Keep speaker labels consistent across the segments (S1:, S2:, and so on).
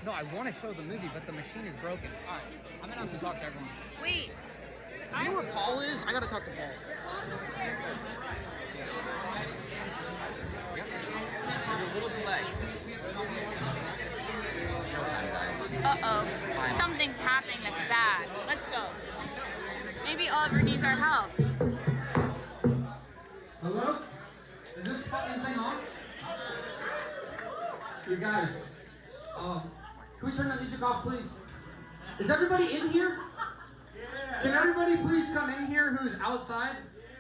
S1: No, I want to show the movie, but the machine is broken. All right, I'm gonna have to talk to everyone.
S2: Wait.
S1: You know where Paul is? I gotta talk to Paul. There's a little delay. Showtime, guys.
S2: Uh-oh. Something's happening that's bad. Let's go. Maybe Oliver needs our help.
S3: Hello? Is this fucking thing on? You guys, can we turn the music off, please? Is everybody in here? Yeah. Can everybody please come in here who's outside?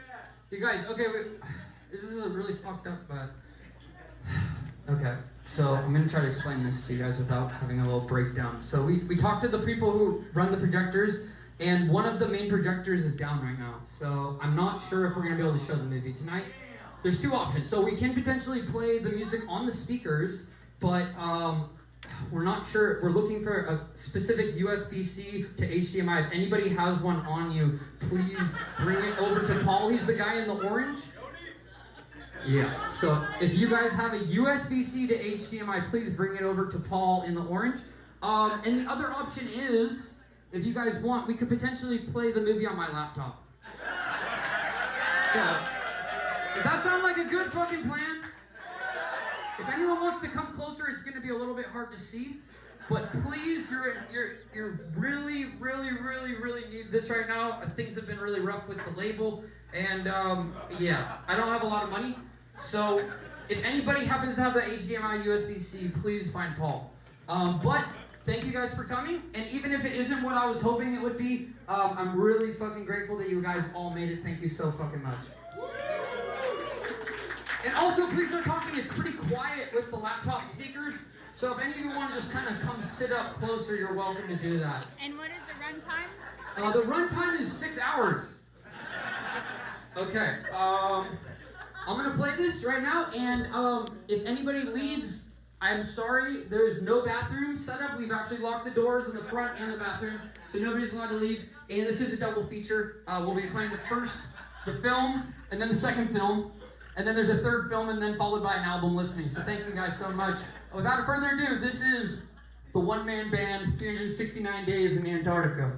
S3: Yeah. You guys, okay, this is a really fucked up, okay, so I'm gonna try to explain this to you guys without having a little breakdown. So we talked to the people who run the projectors, and one of the main projectors is down right now. So I'm not sure if we're gonna be able to show the movie tonight. There's two options. So we can potentially play the music on the speakers, but we're not sure. We're looking for a specific USB-C to HDMI. If anybody has one on you, please bring it over to Paul. He's the guy in the orange. Yeah, so if you guys have a USB-C to HDMI, please bring it over to Paul in the orange. And the other option is, if you guys want, we could potentially play the movie on my laptop. So, does that sound like a good fucking plan? If anyone wants to come closer, it's going to be a little bit hard to see. But please, you're really need this right now. Things have been really rough with the label, and yeah, I don't have a lot of money. So if anybody happens to have the HDMI USB-C, please find Paul. But thank you guys for coming, and even if it isn't what I was hoping it would be, I'm really fucking grateful that you guys all made it. Thank you so fucking much. And also, please no talking. It's pretty quiet with the laptop speakers. So if any of you want to just kind of come sit up closer, you're welcome to do that.
S2: And what is the runtime?
S3: The runtime is 6 hours. Okay. I'm gonna play this right now, and if anybody leaves, I'm sorry. There's no bathroom set up. We've actually locked the doors in the front and the bathroom, so nobody's allowed to leave. And this is a double feature. We'll be playing the film, and then the second film. And then there's a third film, and then followed by an album listening. So thank you guys so much. Without further ado, this is the one-man band, 369 Days in Antarctica.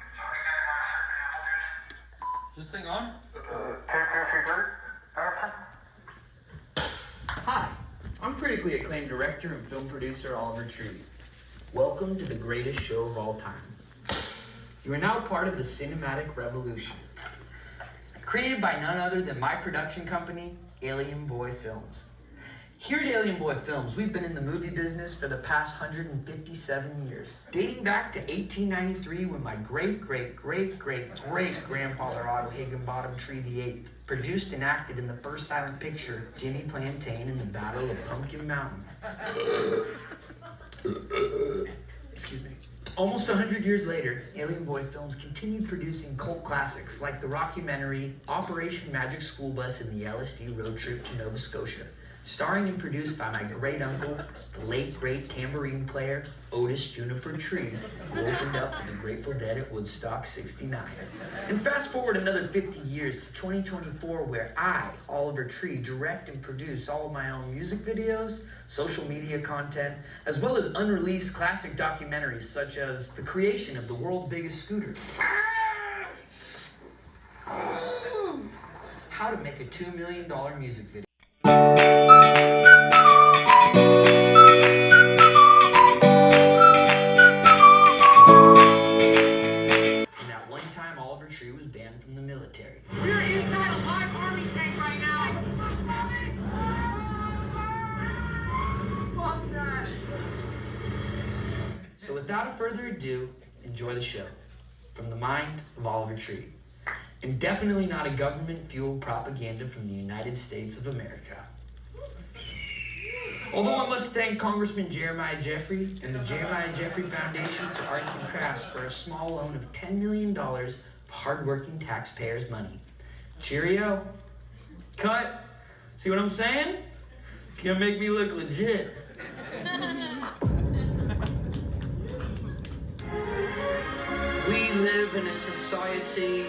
S3: Is this thing on?
S4: Hi, I'm critically acclaimed director and film producer Oliver Tree. Welcome to the greatest show of all time. You are now part of the cinematic revolution. Created by none other than my production company, Alien Boy Films. Here at Alien Boy Films, we've been in the movie business for the past 157 years. Dating back to 1893 when my great-great-great-great-grandfather Otto Higginbottom Tree VIII produced and acted in the first silent picture, Jimmy Plantain and the Battle of Pumpkin Mountain. Excuse me. Almost 100 years later, Alien Boy Films continued producing cult classics like the rockumentary Operation Magic School Bus and the LSD Road Trip to Nova Scotia, starring and produced by my great-uncle, the late great tambourine player, Otis Juniper Tree, who opened up for the Grateful Dead at Woodstock 69. And fast forward another 50 years to 2024, where I, Oliver Tree, direct and produce all of my own music videos, social media content, as well as unreleased classic documentaries such as the creation of the world's biggest scooter, how to make a $2 million music video. Was banned from the military.
S5: We're inside a live army tank right now. Fuck that.
S4: So without further ado, enjoy the show. From the mind of Oliver Tree. And definitely not a government-fueled propaganda from the United States of America. Although I must thank Congressman Jeremiah Jeffrey and the Jeremiah Jeffrey Foundation for Arts and Crafts for a small loan of $10 million hard-working taxpayers' money. Cheerio. Cut. See what I'm saying? It's gonna make me look legit.
S6: We live in a society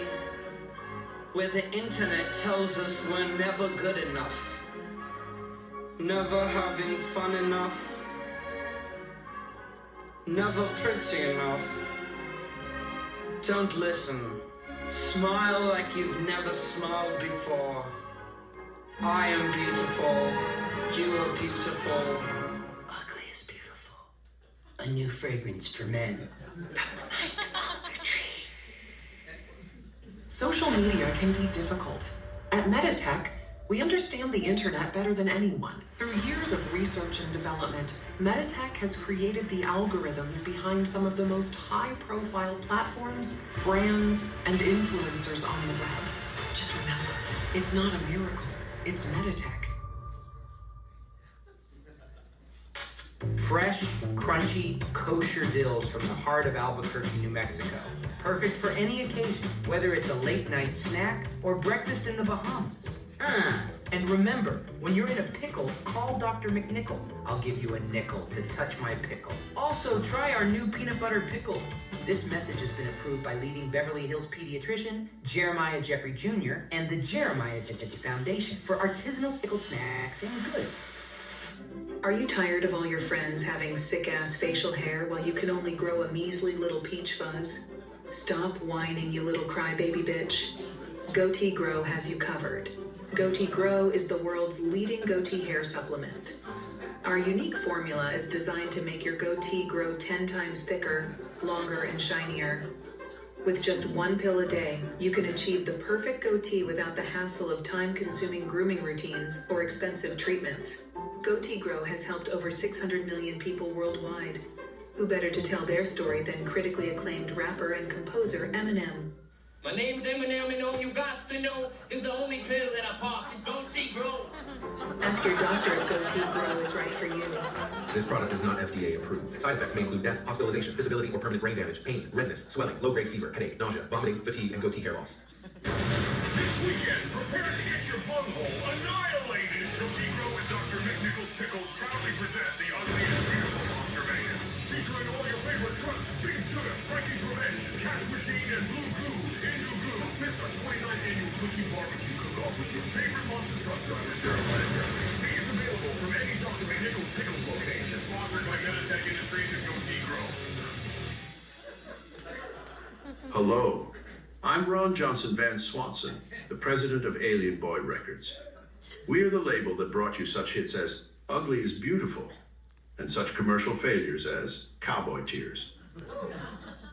S6: where the internet tells us we're never good enough, never having fun enough, never pretty enough. Don't listen. Smile like you've never smiled before. I am beautiful. You are beautiful.
S4: Ugly is beautiful. A new fragrance for men. From the mind of Oliver Tree.
S7: Social media can be difficult. At Meditech, we understand the internet better than anyone. Through years of research and development, Meditech has created the algorithms behind some of the most high-profile platforms, brands, and influencers on the web. Just remember, it's not a miracle, it's Meditech.
S8: Fresh, crunchy, kosher dills from the heart of Albuquerque, New Mexico. Perfect for any occasion, whether it's a late-night snack or breakfast in the Bahamas. And remember, when you're in a pickle, call Dr. McNichol. I'll give you a nickel to touch my pickle. Also, try our new peanut butter pickles. This message has been approved by leading Beverly Hills pediatrician Jeremiah Jeffrey Jr. and the Jeremiah Jeffrey Foundation for artisanal pickled snacks and goods.
S7: Are you tired of all your friends having sick-ass facial hair while you can only grow a measly little peach fuzz? Stop whining, you little crybaby bitch. Goatee Grow has you covered. Goatee Grow is the world's leading goatee hair supplement. Our unique formula is designed to make your goatee grow 10 times thicker, longer, and shinier. With just one pill a day, you can achieve the perfect goatee without the hassle of time-consuming grooming routines or expensive treatments. Goatee Grow has helped over 600 million people worldwide. Who better to tell their story than critically acclaimed rapper and composer Eminem?
S5: My name's Eminem, and all you got to know is the only pill that I pop is Goatee Grow.
S7: Ask your doctor if Goatee Grow is right for you.
S9: This product is not FDA approved. Side effects may include death, hospitalization, disability, or permanent brain damage, pain, redness, swelling, low-grade fever, headache, nausea, vomiting, fatigue, and goatee hair loss.
S10: This weekend, prepare to get your bunghole annihilated. Goatee Grow and Dr. McNichol's Pickles proudly present the ugly and beautiful Monster Mayhem. Featuring all your favorite trucks, Big Judas, Frankie's Revenge, Cash Machine, and Blue Goo. Don't miss our 29th annual Twinkie Barbecue Cook-Off with your favorite monster truck driver, Jeremiah Jeffrey. Tickets available from any Dr. McNichol's Pickles location. Sponsored by Meditech Industries and Goatee Grow.
S11: Hello, I'm Ron Johnson Van Swanson, the president of Alien Boy Records. We are the label that brought you such hits as Ugly is Beautiful and such commercial failures as Cowboy Tears.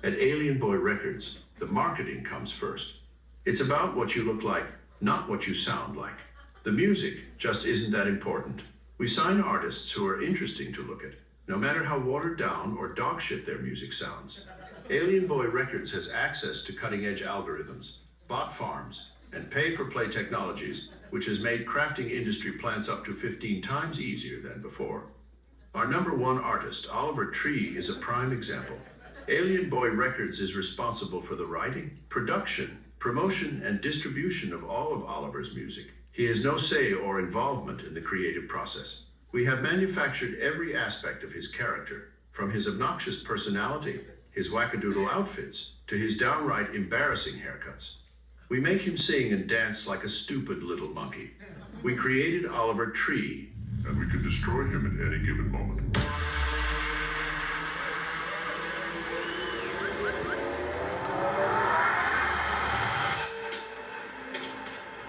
S11: At Alien Boy Records, the marketing comes first. It's about what you look like, not what you sound like. The music just isn't that important. We sign artists who are interesting to look at, no matter how watered down or dog shit their music sounds. Alien Boy Records has access to cutting-edge algorithms, bot farms, and pay-for-play technologies, which has made crafting industry plants up to 15 times easier than before. Our #1 artist, Oliver Tree, is a prime example. Alien Boy Records is responsible for the writing, production, promotion, and distribution of all of Oliver's music. He has no say or involvement in the creative process. We have manufactured every aspect of his character, from his obnoxious personality, his wackadoodle outfits, to his downright embarrassing haircuts. We make him sing and dance like a stupid little monkey. We created Oliver Tree,
S10: and we can destroy him at any given moment.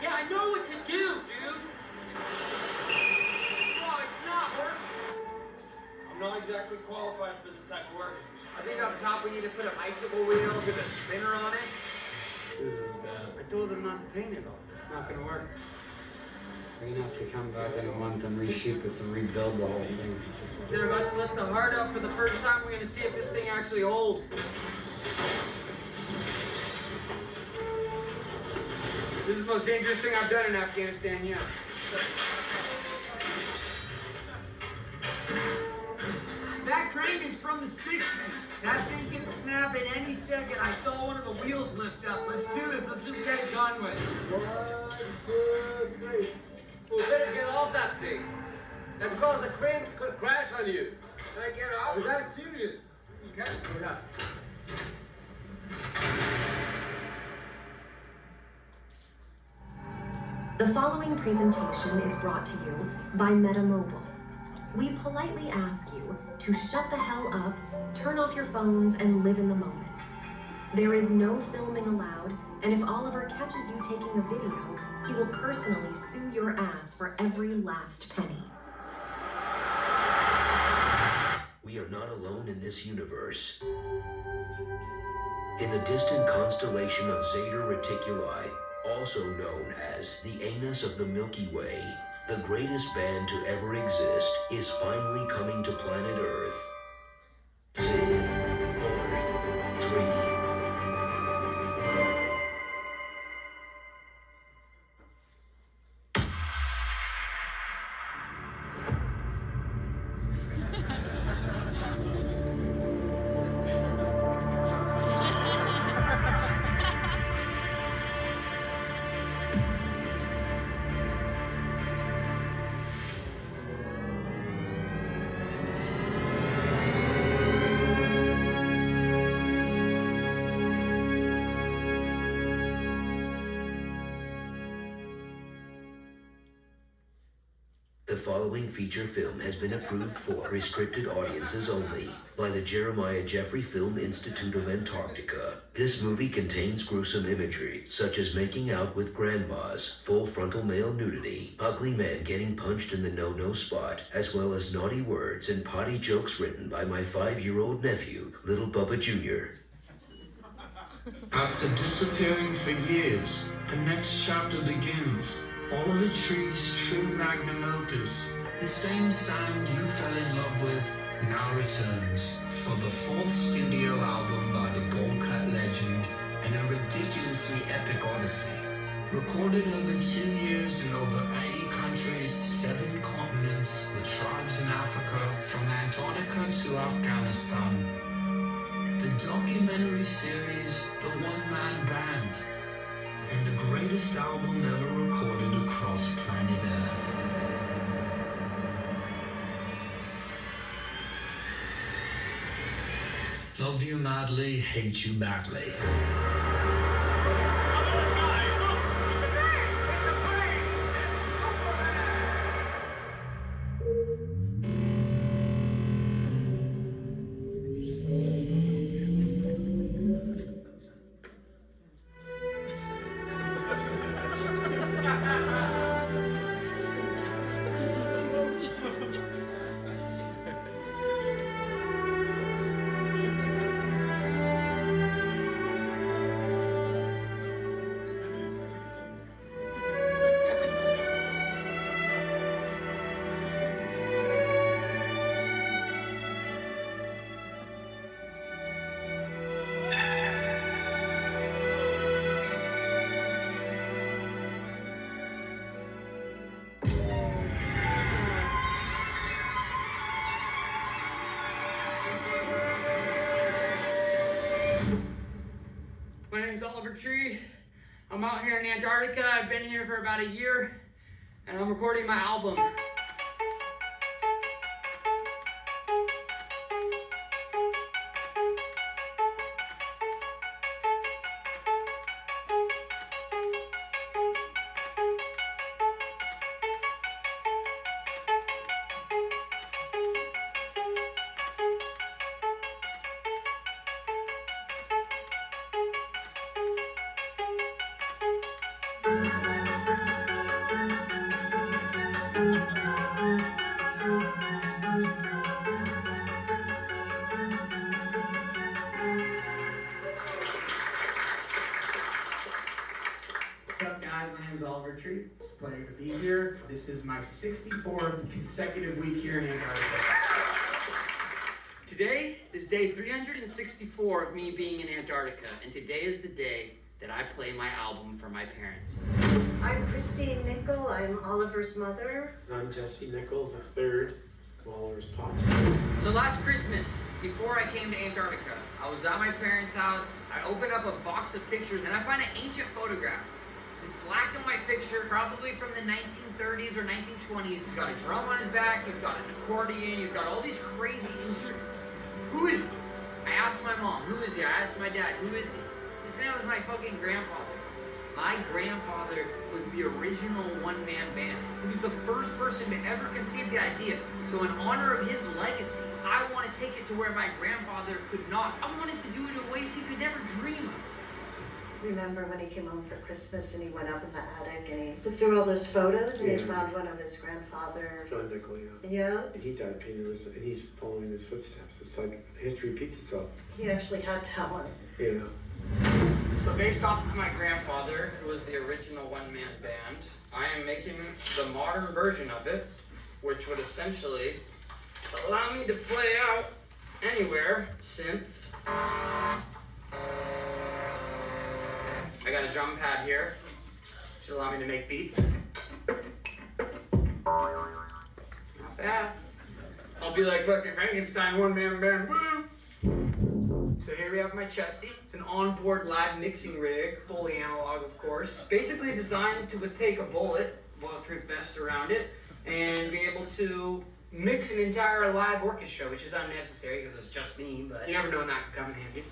S5: Yeah, I know what to do, dude. No, it's not working. I'm not exactly qualified for this type of work.
S1: I think up top we need to put a bicycle wheel with a spinner on it.
S3: This is bad.
S1: I told them not to paint it all. It's not gonna work.
S3: We're gonna have to come back in a month and reshoot this and rebuild the whole thing.
S1: They're about to lift the heart up for the first time. We're gonna see if this thing actually holds. This is the most dangerous thing I've done in Afghanistan yet. That crane is from the 60s. That thing can snap at any second. I saw one of the wheels lift up. Let's do this. Let's just get it done with. 1, 2, 3. We better get off that thing.
S12: And because the crane could crash on you.
S1: Can I get out?
S12: Is that serious?
S1: Okay.
S12: Yeah.
S13: The following presentation is brought to you by MetaMobile. We politely ask you to shut the hell up, turn off your phones, and live in the moment. There is no filming allowed, and if Oliver catches you taking a video, he will personally sue your ass for every last penny.
S14: We are not alone in this universe. In the distant constellation of Zeta Reticuli, also known as the anus of the Milky Way, the greatest band to ever exist is finally coming to planet Earth. 10, 9, 3. The following feature film has been approved for restricted audiences only by the Jeremiah Jeffrey Film Institute of Antarktica. This movie contains gruesome imagery, such as making out with grandmas, full frontal male nudity, ugly men getting punched in the no-no spot, as well as naughty words and potty jokes written by my 5-year-old nephew, Little Bubba Jr.
S15: After disappearing for years, the next chapter begins. Oliver Tree's true magnum opus, the same sound you fell in love with, now returns for the 4th studio album by the Ballcut legend and a ridiculously epic odyssey. Recorded over 2 years in over 80 countries, 7 continents, with tribes in Africa, from Antarctica to Afghanistan. The documentary series, The One-Man Band, and the greatest album ever recorded across planet Earth. Love you madly, hate you badly.
S1: My name's Oliver Tree. I'm out here in Antarctica. I've been here for about a year, and I'm recording my album.
S16: What's up, guys? My name is Oliver Tree. It's a pleasure to be here. This is my 64th consecutive week here in Antarctica.
S1: Today is day 364 of me being in Antarctica, and today is the day that I play my album for my parents.
S17: I'm Christine Nickel. I'm Oliver's mother.
S12: I'm Jesse Nickel, the third of Oliver's pops.
S1: So last Christmas, before I came to Antarctica, I was at my parents' house. I opened up a box of pictures and I found an ancient photograph. This black and white picture, probably from the 1930s or 1920s. He's got a drum on his back, he's got an accordion, he's got all these crazy instruments. Who is he? I asked my mom, who is he? I asked my dad, who is he? This man was my fucking grandfather. My grandfather was the original one-man band. He was the first person to ever conceive the idea. So in honor of his legacy, I want to take it to where my grandfather could not. I wanted to do it in ways he could never dream of.
S17: Remember when he came home for Christmas and he went up in the attic and he looked through all those photos and he found one of his grandfather.
S12: John Nickel,
S17: Yeah?
S12: And he died penniless, and he's following his footsteps. It's like history repeats itself.
S17: He actually had talent.
S12: Yeah.
S16: So based off of my grandfather, who was the original one-man band, I am making the modern version of it, which would essentially allow me to play out anywhere since I got a drum pad here, which will allow me to make beats. Not bad. I'll be like fucking Frankenstein, one-man band, woo! So here we have my chesty. It's an onboard live mixing rig, fully analog of course. Basically designed to take a bulletproof vest around it, and be able to mix an entire live orchestra, which is unnecessary because it's just me, but you never know when that could come in handy.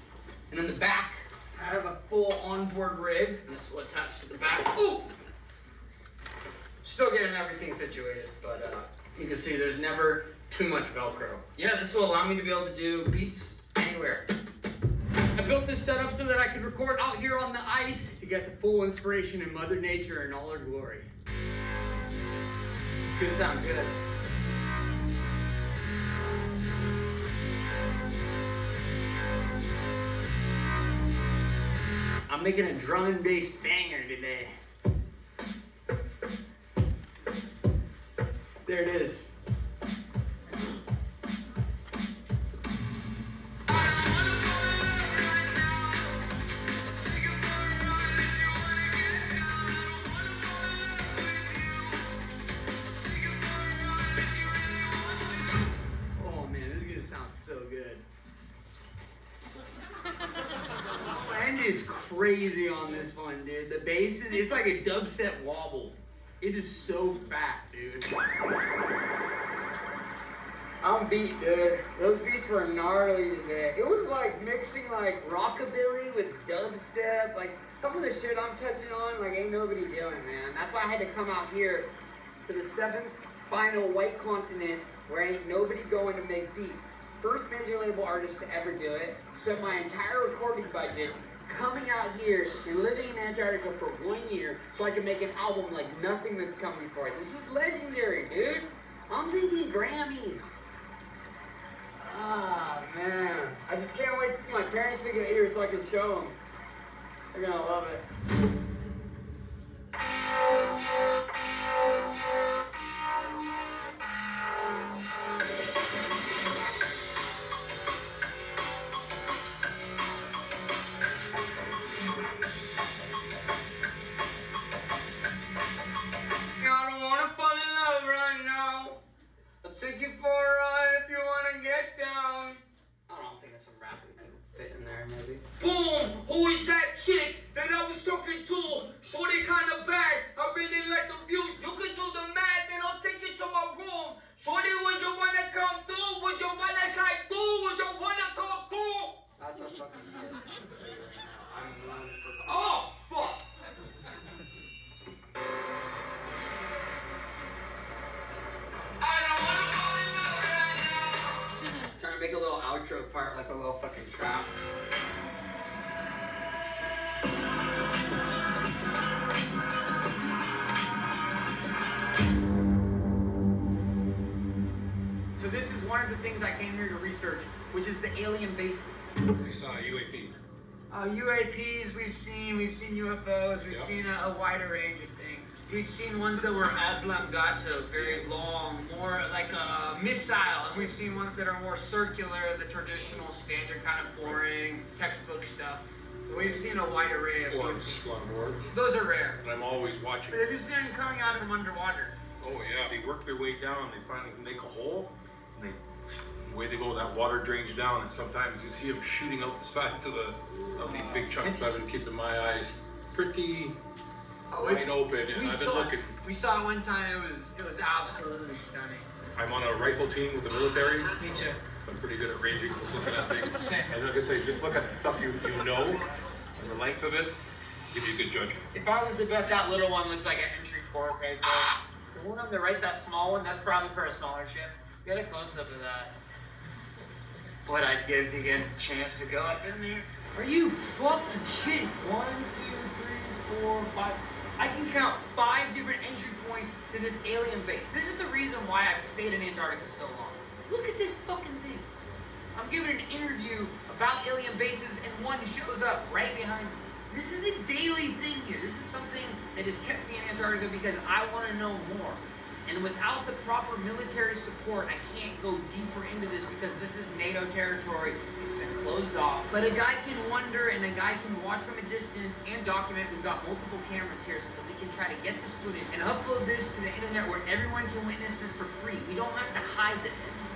S16: And in the back, I have a full onboard rig, and this will attach to the back. Ooh! Still getting everything situated, but you can see there's never too much Velcro. Yeah, this will allow me to be able to do beats anywhere. I built this setup so that I could record out here on the ice to get the full inspiration in Mother Nature in all her glory. It's gonna sound good. I'm making a drum and bass banger today. There it is. Oh man, this is gonna sound so good. Band is crazy on this one, dude. The bass is, it's like a dubstep wobble. It is so fat, dude. I'm beat, dude. Those beats were gnarly today. It was like mixing like rockabilly with dubstep. Like some of the shit I'm touching on, like ain't nobody doing, man. That's why I had to come out here to the 7th final white continent where ain't nobody going to make beats. First major label artist to ever do it. Spent my entire recording budget coming out here and living in Antarctica for 1 year so I can make an album like nothing that's come before it. This is legendary, dude. I'm thinking Grammys. Ah, man. I just can't wait for my parents to get here so I can show them. They're gonna love it. Take you for a ride if you wanna get down. I don't think that's some rap that could fit in there, maybe. Boom! Who is that chick that I was talking to? Shorty kinda bad. I really like the views. You can do the math, then I'll take you to my room. Shorty, would you wanna come through? Would you wanna slide through? Would you wanna come through? That's a fucking hit. I'm for. Oh, fuck! Trying to make a little outro part, like a little fucking trap. So this is one of the things I came here to research, which is the alien bases.
S18: We saw UAP.
S1: UAPs we've seen UFOs, we've seen a wider range of things. We've seen ones that were oblongato, very long, more like a missile, and we've seen ones that are more circular, the traditional, standard kind of boring, textbook stuff. We've seen a wide array of
S18: Orbs.
S1: Those are rare.
S18: But I'm always watching.
S1: But have you seen them coming out from underwater?
S18: Oh yeah, they work their way down, they finally make a hole, and the way they go, that water drains down, and sometimes you see them shooting out the sides of these big chunks. So I've been keeping my eyes pretty wide open, and I've been looking.
S1: We saw it one time. It was absolutely stunning.
S18: I'm on a rifle team with the military.
S1: Me too.
S18: I'm pretty good at ranging, just looking at things. And like I say, just look at the stuff you know, and the length of it, give you a good judgment.
S1: If I was to bet, that little one looks like an entry port right there. The one on the right, that small one, that's probably for a smaller ship. Get a close up of that. What I'd give to get a chance to go up in there. Are you fucking shitting? 1, 2, 3, 4, 5. I can count 5 different entry points to this alien base. This is the reason why I've stayed in Antarctica so long. Look at this fucking thing. I'm giving an interview about alien bases and one shows up right behind me. This is a daily thing here. This is something that has kept me in Antarctica because I want to know more. And without the proper military support, I can't go deeper into this because this is NATO territory. It's been closed off. But a guy can wonder and a guy can watch from a distance and document. We've got multiple cameras here so that we can try to get this footage and upload this to the internet where everyone can witness this for free. We don't have to hide this anymore.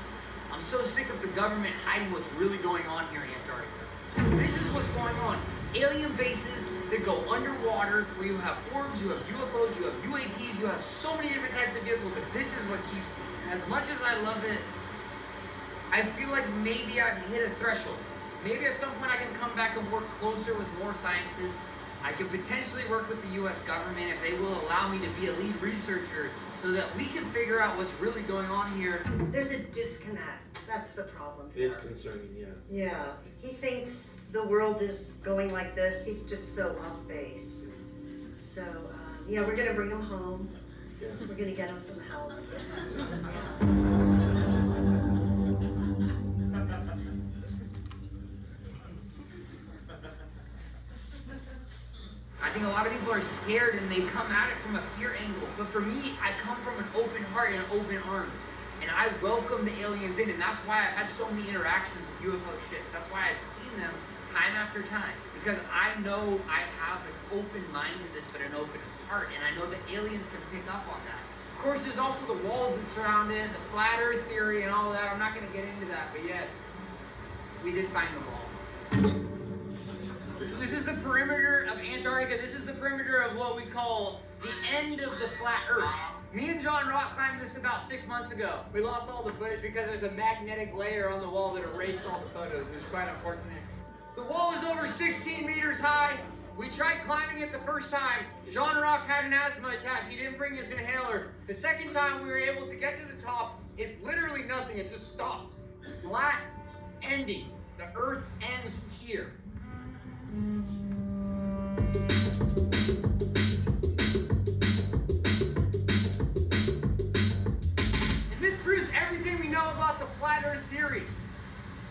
S1: I'm so sick of the government hiding what's really going on here in Antarctica. This is what's going on. Alien bases that go underwater, where you have orbs, you have UFOs, you have UAPs, you have so many different types of vehicles, but this is what keeps me. And as much as I love it, I feel like maybe I've hit a threshold. Maybe at some point I can come back and work closer with more scientists. I could potentially work with the US government if they will allow me to be a lead researcher so that we can figure out what's really going on here.
S17: There's a disconnect. That's the problem.
S12: It is concerning, yeah.
S17: Yeah. He thinks the world is going like this. He's just so off base. So, yeah, we're going to bring him home.
S12: Yeah.
S17: We're going to get him some help.
S1: I think a lot of people are scared and they come at it from a fear angle. But for me, I come from an open heart and open arms. And I welcome the aliens in, and that's why I've had so many interactions with UFO ships. That's why I've seen them time after time. Because I know I have an open mind to this, but an open heart. And I know the aliens can pick up on that. Of course, there's also the walls that surround it, the flat earth theory and all that. I'm not going to get into that, but yes, we did find the wall. So this is the perimeter of Antarctica. This is the perimeter of what we call the end of the flat earth. Me and John Rock climbed this about 6 months ago. We lost all the footage because there's a magnetic layer on the wall that erased all the photos. It was quite unfortunate. The wall is over 16 meters high. We tried climbing it the first time. John Rock had an asthma attack. He didn't bring his inhaler. The second time we were able to get to the top, it's literally nothing. It just stops. Flat ending. The earth ends here. This proves everything we know about the flat earth theory.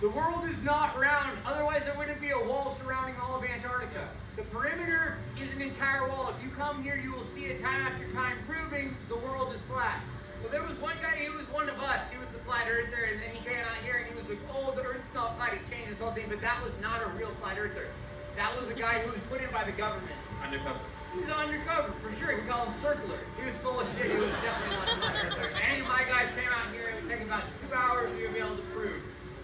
S1: The world is not round, otherwise there wouldn't be a wall surrounding all of Antarctica. The perimeter is an entire wall. If you come here, you will see it time after time proving the world is flat. Well, there was one guy, he was one of us, he was the flat earther, and then he came out here and he was like, oh, the earth's not flat, he changed this whole thing, but that was not a real flat earther. That was a guy who was put in by the government.
S18: Undercover.
S1: He was undercover, for sure. We call him circlers. He was full of shit. He was definitely not a flat earther. If any of my guys came out here, it would take about 2 hours for you to be able to prove.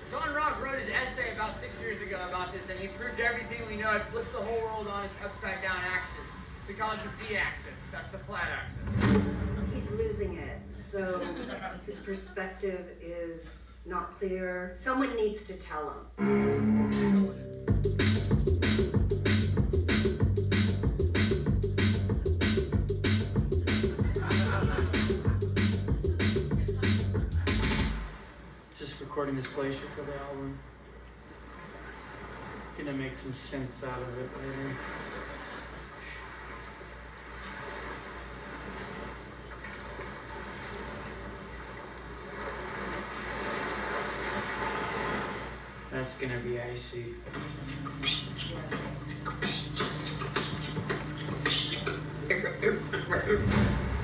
S1: John Rock wrote his essay about 6 years ago about this, and he proved everything we know. It flipped the whole world on its upside-down axis. We call it the Z-axis. That's the flat axis.
S17: He's losing it, so his perspective is not clear. Someone needs to tell him.
S19: Recording this glacier for the album. Gonna make some sense out of it later. That's gonna be icy.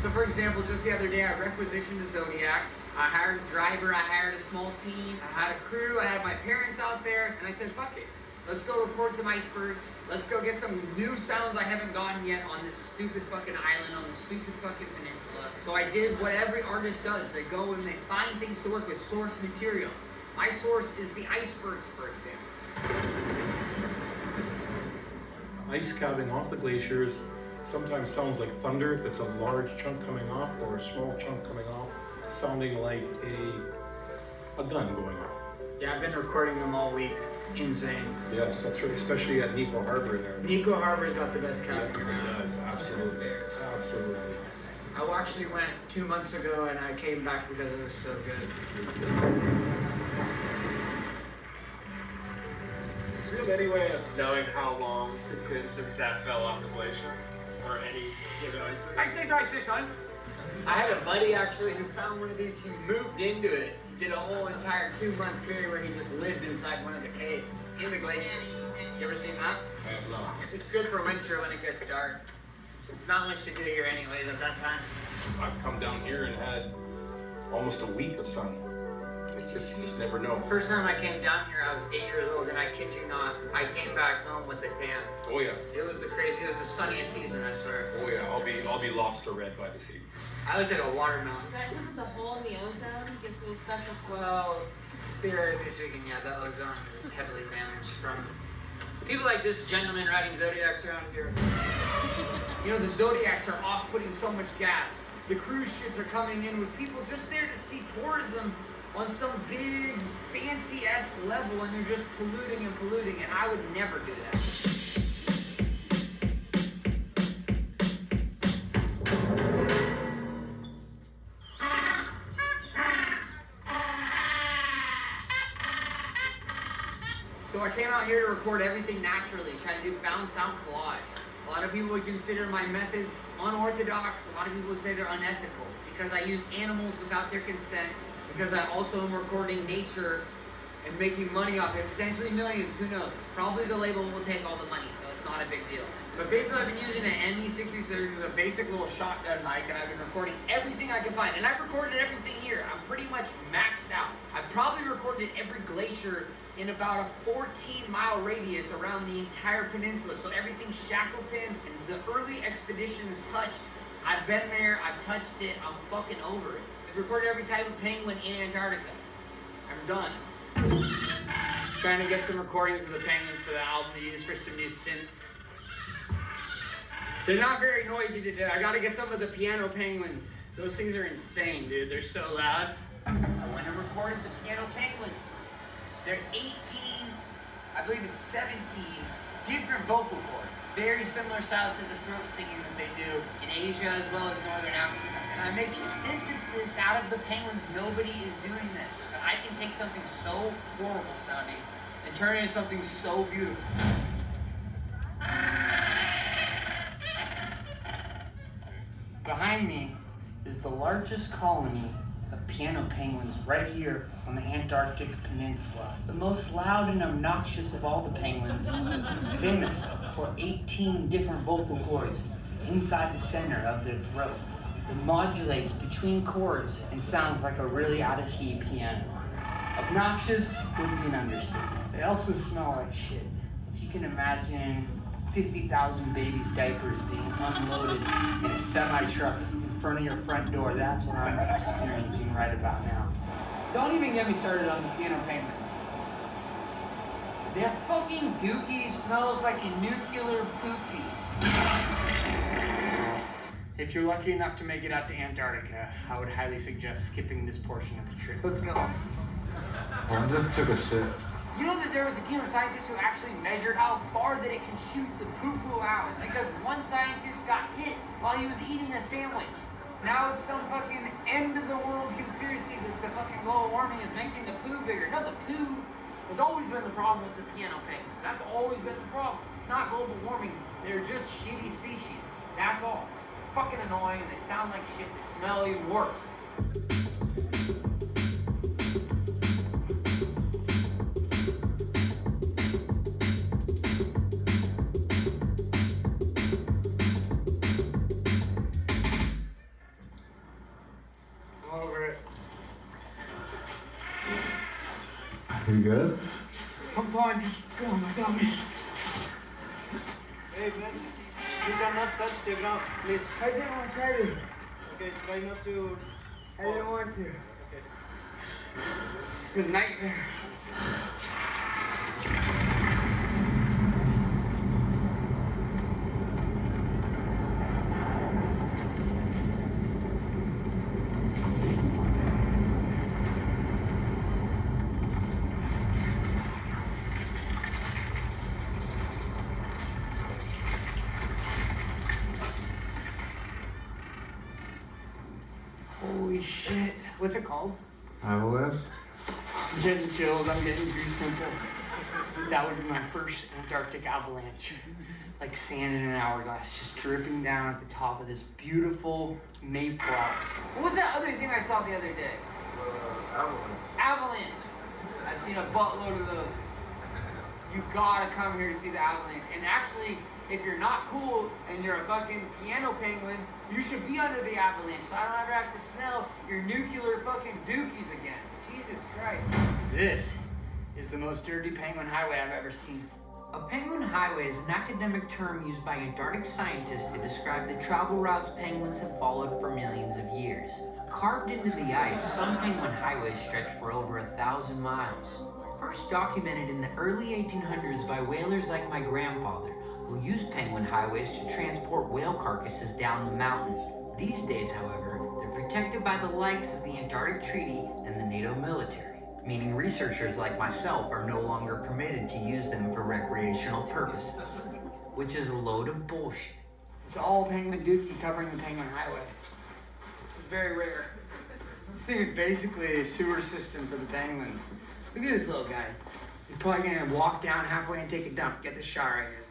S1: So for example, just the other day I requisitioned a Zodiac. I hired a driver, I hired a small team, I had a crew, I had my parents out there, and I said, fuck it. Let's go record some icebergs. Let's go get some new sounds I haven't gotten yet on this stupid fucking island, on this stupid fucking peninsula. So I did what every artist does. They go and they find things to work with, source material. My source is the icebergs, for example.
S18: Ice calving off the glaciers sometimes sounds like thunder if it's a large chunk coming off or a small chunk coming off, sounding like a gun going off.
S16: Yeah, I've been recording them all week. Insane.
S18: Yes, that's right, especially at Nico Harbor there.
S16: Nico Harbor's got the best cabin.
S18: Yeah, it does, absolutely. Absolutely.
S16: I actually went 2 months ago and I came back because it was so good.
S20: Do you have any way of knowing how long it's been since that fell off the glacier? Or any given ice cream?
S16: I'd say probably 6 months. I had a buddy actually who found one of these. He moved into it, did a whole entire 2-month period where he just lived inside one of the caves in the glacier. You ever seen that?
S18: I have not.
S16: It's good for winter when it gets dark. Not much to do here anyways at that time.
S18: I've come down here and had almost a week of sun. It's just, you just never know.
S16: First time I came down here, I was 8 years old, and I kid you not, I came back home with a tan.
S18: Oh yeah.
S16: It was the craziest, it was the sunniest season, I swear.
S18: Oh yeah, I'll be lobster red by the sea.
S16: I looked at a watermelon.
S2: Is that because of the hole in the ozone gives it a special
S16: Well, theoretically speaking, yeah, the ozone is heavily damaged from people like this gentleman riding Zodiacs around here. You know, the Zodiacs are off putting so much gas. The cruise ships are coming in with people just there to see tourism on some big, fancy-esque level, and they're just polluting and polluting, and I would never do that. So I came out here to record everything naturally, try to do found sound collage. A lot of people would consider my methods unorthodox. A lot of people would say they're unethical because I use animals without their consent, because I also am recording nature and making money off it, potentially millions, who knows. Probably the label will take all the money, so it's not a big deal. But basically I've been using an ME66 as a basic little shotgun mic, and I've been recording everything I can find. And I've recorded everything here. I'm pretty much maxed out. I've probably recorded every glacier in about a 14-mile radius around the entire peninsula. So everything Shackleton and the early expeditions touched, I've been there, I've touched it, I'm fucking over it. I've recorded every type of penguin in Antarctica. I'm done. Trying to get some recordings of the penguins for the album to use for some new synths. They're not very noisy today. I gotta get some of the piano penguins. Those things are insane, dude. They're so loud. I went and recorded the piano penguins. They're 18, I believe it's 17, different vocal cords. Very similar style to the throat singing that they do in Asia as well as Northern Africa. And I make synthesis out of the penguins. Nobody is doing this. But I can take something so horrible sounding and turn it into something so beautiful. Behind me is the largest colony of piano penguins right here on the Antarctic Peninsula. The most loud and obnoxious of all the penguins, famous for 18 different vocal cords inside the center of their throat. It modulates between chords and sounds like a really out-of-key piano. Obnoxious would be an understatement. They also smell like shit. If you can imagine 50,000 babies' diapers being unloaded in a semi-truck in front of your front door, that's what I'm experiencing right about now. Don't even get me started on the piano penguins. Their fucking dookie smells like a nuclear poopy. If you're lucky enough to make it out to Antarctica, I would highly suggest skipping this portion of the trip. Let's go.
S18: I just took a shit.
S16: You know that there was a team of scientists who actually measured how far that it can shoot the poo-poo out, because one scientist got hit while he was eating a sandwich. Now it's some fucking end-of-the-world conspiracy that the fucking global warming is making the poo bigger. No, the poo has always been the problem with the piano penguins. That's always been the problem. It's not global warming. They're just shitty species. That's all. Fucking annoying, and they sound like shit. They smell even worse.
S18: You good?
S16: I'm fine, just go on my dummy.
S19: Hey man, you cannot touch the ground, please.
S16: I didn't want to try to.
S19: Okay, try not to.
S16: I didn't want to.
S19: Okay.
S16: It's a nightmare. What's it called?
S19: Avalanche?
S16: I'm getting chills, I'm getting goose pimple. That would be my first Antarctic avalanche. Like sand in an hourglass, just dripping down at the top of this beautiful maple Alps.
S1: What was that other thing I saw the other day? Avalanche. I've seen a buttload of those. You gotta come here to see the avalanche. And actually, if you're not cool and you're a fucking piano penguin, you should be under the avalanche so I don't ever have to smell your nuclear fucking dookies again. Jesus Christ.
S16: This is the most dirty penguin highway I've ever seen.
S8: A penguin highway is an academic term used by Antarctic scientists to describe the travel routes penguins have followed for millions of years. Carved into the ice, some penguin highways stretch for over 1,000 miles. First documented in the early 1800s by whalers like my grandfather, who used penguin highways to transport whale carcasses down the mountain. These days, however, they're protected by the likes of the Antarctic Treaty and the NATO military, meaning researchers like myself are no longer permitted to use them for recreational purposes, which is a load of bullshit.
S16: It's all penguin dookie covering the penguin highway. It's very rare. This thing is basically a sewer system for the penguins. Look at this little guy. He's probably gonna walk down halfway and take a dump. Get this shot right here.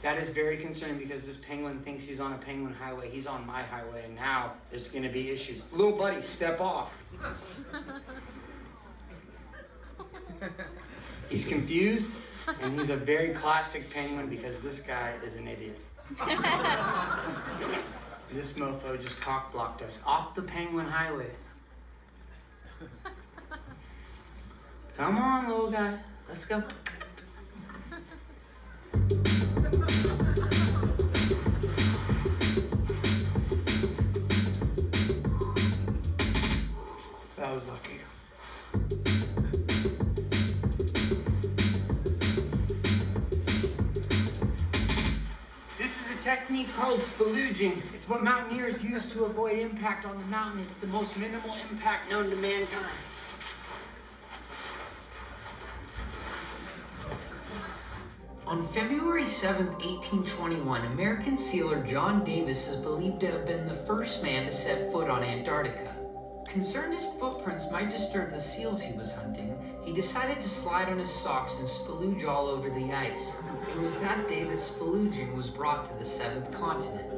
S16: That is very concerning because this penguin thinks he's on a penguin highway. He's on my highway, and now there's gonna be issues. Little buddy, step off. He's confused, and he's a very classic penguin because this guy is an idiot. This mofo just cock-blocked us off the penguin highway. Come on, little guy. Let's go. That was lucky. This is a technique called spalooging. It's what mountaineers use to avoid impact on the mountain. It's the most minimal impact known to mankind.
S8: On February 7th, 1821, American sealer John Davis is believed to have been the first man to set foot on Antarctica. Concerned his footprints might disturb the seals he was hunting, he decided to slide on his socks and spalooge all over the ice. It was that day that spalooging was brought to the seventh continent.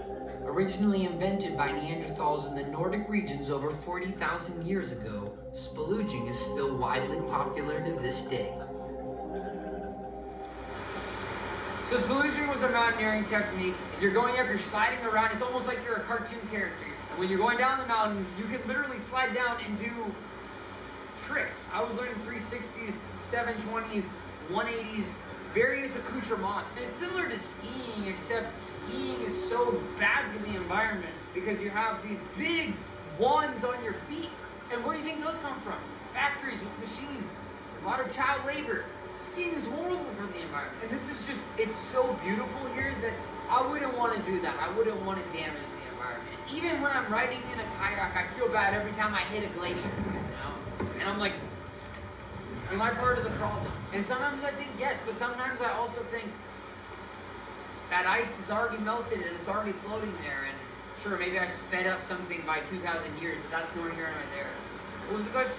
S8: Originally invented by Neanderthals in the Nordic regions over 40,000 years ago, spalooging is still widely popular to this day.
S1: So spalooging was a mountaineering technique. If you're going up, you're sliding around. It's almost like you're a cartoon character. And when you're going down the mountain, you can literally slide down and do tricks. I was learning 360s, 720s, 180s, various accoutrements. And it's similar to skiing, except skiing is so bad for the environment because you have these big wands on your feet. And where do you think those come from? Factories with machines, a lot of child labor. Skiing is horrible for the environment. And this is just, it's so beautiful here that I wouldn't want to do that. I wouldn't want to damage the environment. Even when I'm riding in a kayak, I feel bad every time I hit a glacier, you know? And I'm like, am I part of the problem? And sometimes I think yes, but sometimes I also think that ice is already melted and it's already floating there. And sure, maybe I sped up something by 2,000 years, but that's nor here nor there. What was the question?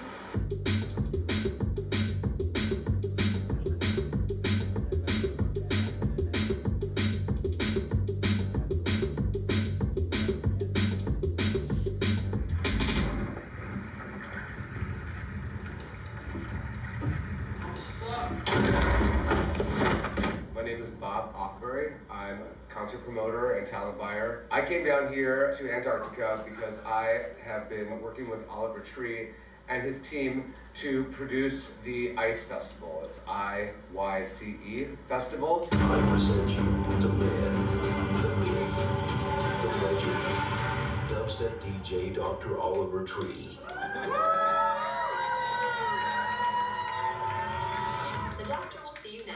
S21: I'm a concert promoter and talent buyer. I came down here to Antarctica because I have been working with Oliver Tree and his team to produce the ICE Festival. It's IYCE Festival.
S14: I present you the man, the myth, the legend, dubstep DJ Dr. Oliver Tree.
S22: The doctor will see you now.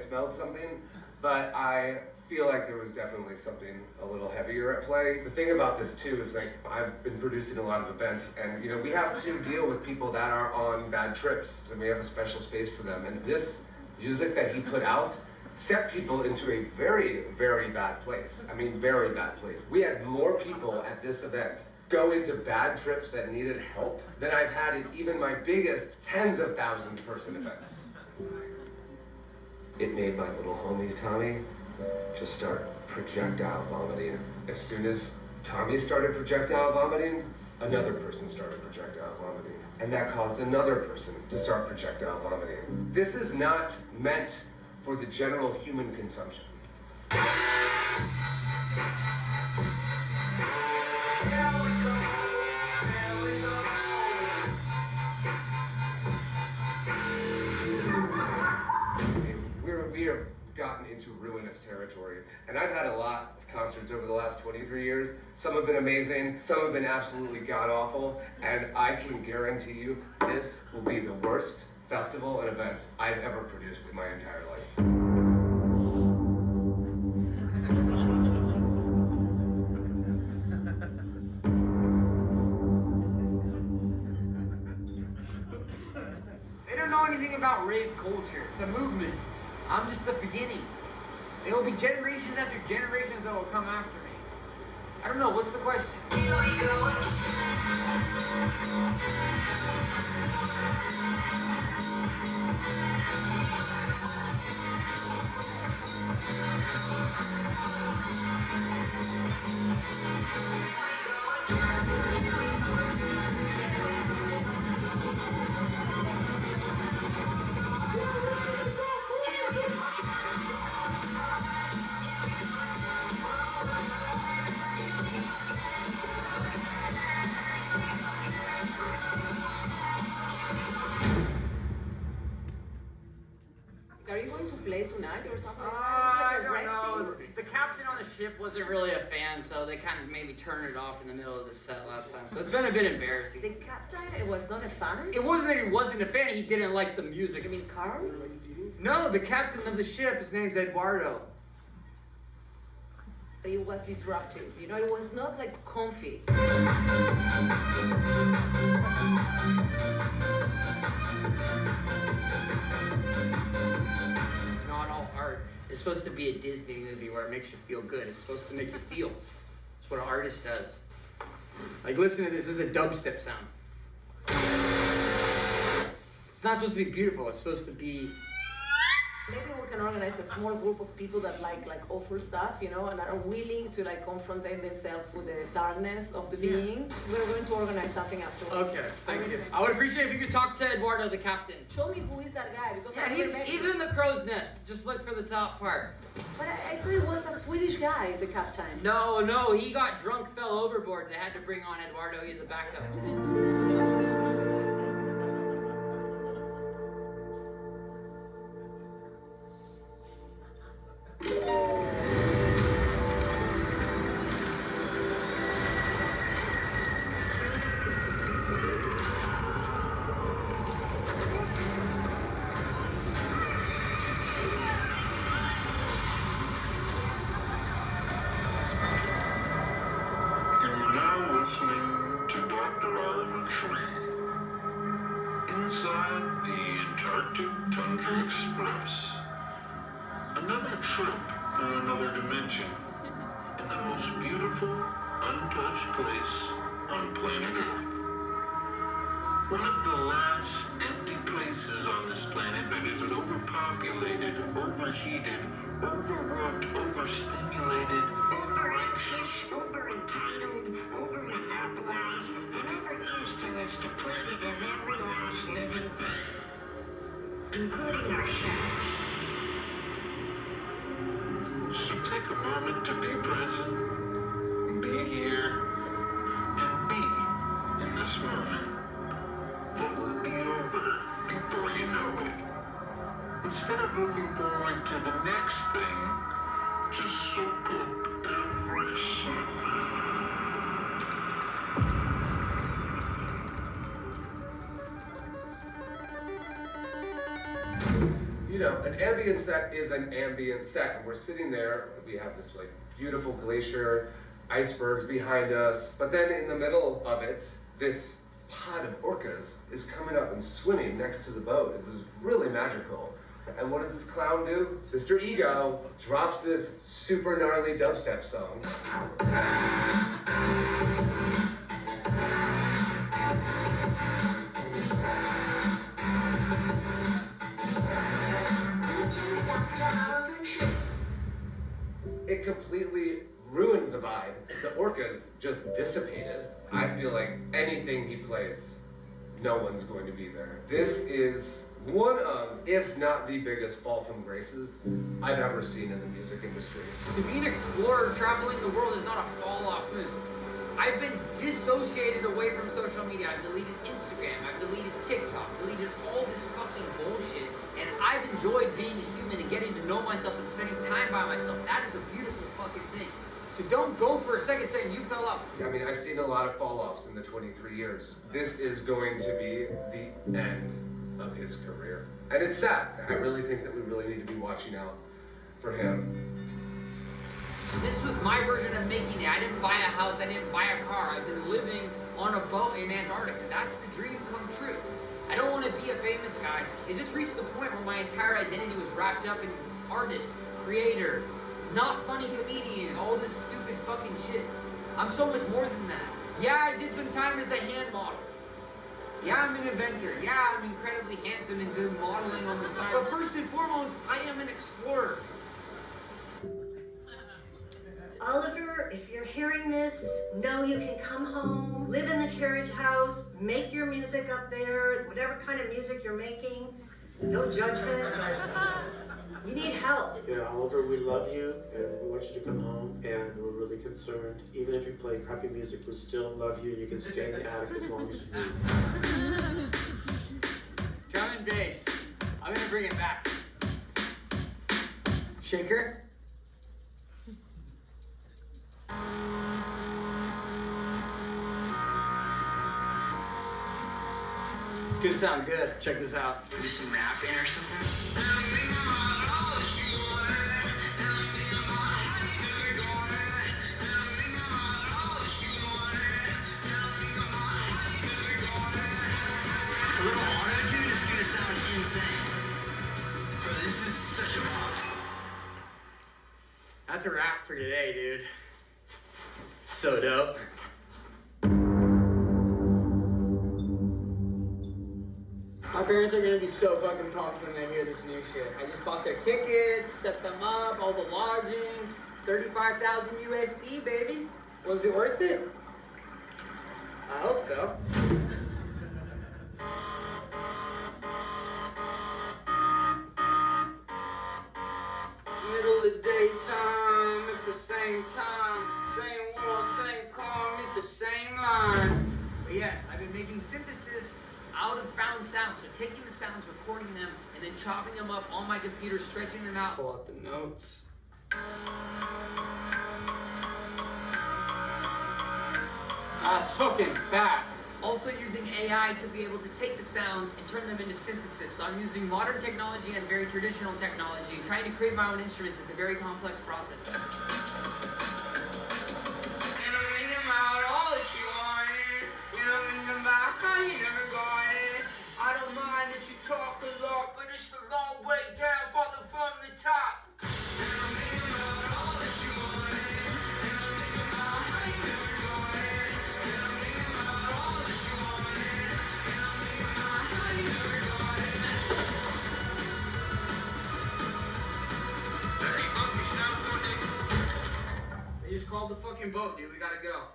S21: smelled something, but I feel like there was definitely something a little heavier at play. The thing about this too is like, I've been producing a lot of events, and you know, we have to deal with people that are on bad trips, and we have a special space for them. And this music that he put out set people into a very, very bad place. I mean, very bad place. We had more people at this event go into bad trips that needed help than I've had at even my biggest tens of thousands person events. It made my little homie Tommy just start projectile vomiting. As soon as Tommy started projectile vomiting, another person started projectile vomiting. And that caused another person to start projectile vomiting. This is not meant for the general human consumption. We have gotten into ruinous territory, and I've had a lot of concerts over the last 23 years. Some have been amazing, some have been absolutely god-awful, and I can guarantee you this will be the worst festival and event I've ever produced in my entire life.
S1: They don't know anything about rave culture. It's a movement. I'm just the beginning. There will be generations after generations that will come after me. I don't know, what's the question?
S4: Are you going to play tonight or something?
S1: I don't know. The captain on the ship wasn't really a fan, so they kind of made me turn it off in the middle of the set last time. So it's been a bit embarrassing.
S4: The captain was not a fan?
S1: It wasn't that he wasn't a fan, he didn't like the music.
S4: You mean Carl?
S1: No, the captain of the ship, his name's Eduardo.
S4: It was disruptive, you know, it was not like comfy.
S1: Not all art is supposed to be a Disney movie where it makes you feel good. It's supposed to make you feel. That's what an artist does. Like, listen to this is a dubstep sound. It's not supposed to be beautiful, it's supposed to be...
S4: Maybe we can organize a small group of people that like awful stuff, you know, and are willing to like confront themselves with the darkness of the being. We're going to organize something afterwards.
S1: Okay, thank you. I would appreciate if you could talk to Eduardo, the captain.
S4: Show me who is that guy, because
S1: he's in the crow's nest. Just look for the top part.
S4: But I thought it was a Swedish guy, the captain.
S1: No, he got drunk, fell overboard. They had to bring on Eduardo. He's a backup.
S10: Another trip through another dimension in the most beautiful, untouched place on planet Earth. One of the last empty places on this planet that isn't overpopulated, overheated, overworked, overstimulated, over-anxious, over-entitled, over-monopolized, and over-used its depleted in every last living thing, including ourselves. So take a moment to be present, be here, and be in this moment. It will be over before you know it. Instead of looking forward to the next thing, just soak up every second.
S21: You know, an ambient set is an ambient set, and we're sitting there, we have this like beautiful glacier, icebergs behind us, but then in the middle of it, this pod of orcas is coming up and swimming next to the boat. It was really magical. And what does this clown do? Mr. Ego drops this super gnarly dubstep song. It completely ruined the vibe. The orcas just dissipated. I feel like anything he plays, no one's going to be there. This is one of, if not the biggest fall from graces I've ever seen in the music industry.
S1: To be an explorer traveling the world is not a fall-off move. I've been dissociated away from social media. I've deleted Instagram, I've deleted TikTok, deleted all this fucking bullshit, and I've enjoyed being a human and getting to know myself and spending time by myself. That is a beautiful fucking thing. So don't go for a second saying you fell off.
S21: I mean, I've seen a lot of fall-offs in the 23 years. This is going to be the end of his career. And it's sad. I really think that we really need to be watching out for him.
S1: This was my version of making it. I didn't buy a house, I didn't buy a car. I've been living on a boat in Antarctica. That's the dream come true. I don't want to be a famous guy. It just reached the point where my entire identity was wrapped up in artist, creator, not funny comedian, all this stupid fucking shit. I'm so much more than that. Yeah, I did some time as a hand model. Yeah, I'm an inventor. Yeah, I'm incredibly handsome and good modeling on the side. But first and foremost, I am an explorer.
S17: Oliver, if you're hearing this, know you can come home, live in the carriage house, make your music up there, whatever kind of music you're making. No judgment. You need help.
S12: Yeah, Oliver, we love you, and we want you to come home, and we're really concerned. Even if you play crappy music, we still love you, and you can stay in the attic as long as you need.
S1: Drum and bass. I'm gonna bring it back. Shaker. It's gonna sound good. Check this out.
S8: Do some rapping or something? A little auto-tune is gonna sound insane. Bro, this is such a bop.
S1: That's a wrap for today, dude. So dope. My parents are gonna be so fucking pumped when they hear this new shit. I just bought their tickets, set them up, all the lodging, 35,000 USD, baby. Was it worth it? I hope so. Middle of daytime at the same time, same wall, same car, at the same line. But yes, I've been making synthesis out of found sounds, so taking the sounds, recording them, and then chopping them up on my computer, stretching them out. Pull out the notes. That's fucking fat. Also using AI to be able to take the sounds and turn them into synthesis. So I'm using modern technology and very traditional technology. Trying to create my own instruments is a very complex process. And I'm thinking about all that you wanted. You know, thinking about how you never got it. I don't mind that you talk a lot, but it's a long way down, falling from the top. And I'm thinking about all that you wanted. And I'm thinking about how you never got it. And I'm thinking about all that you wanted. And I'm thinking about how you never got it. They just called the fucking boat, dude. We gotta go.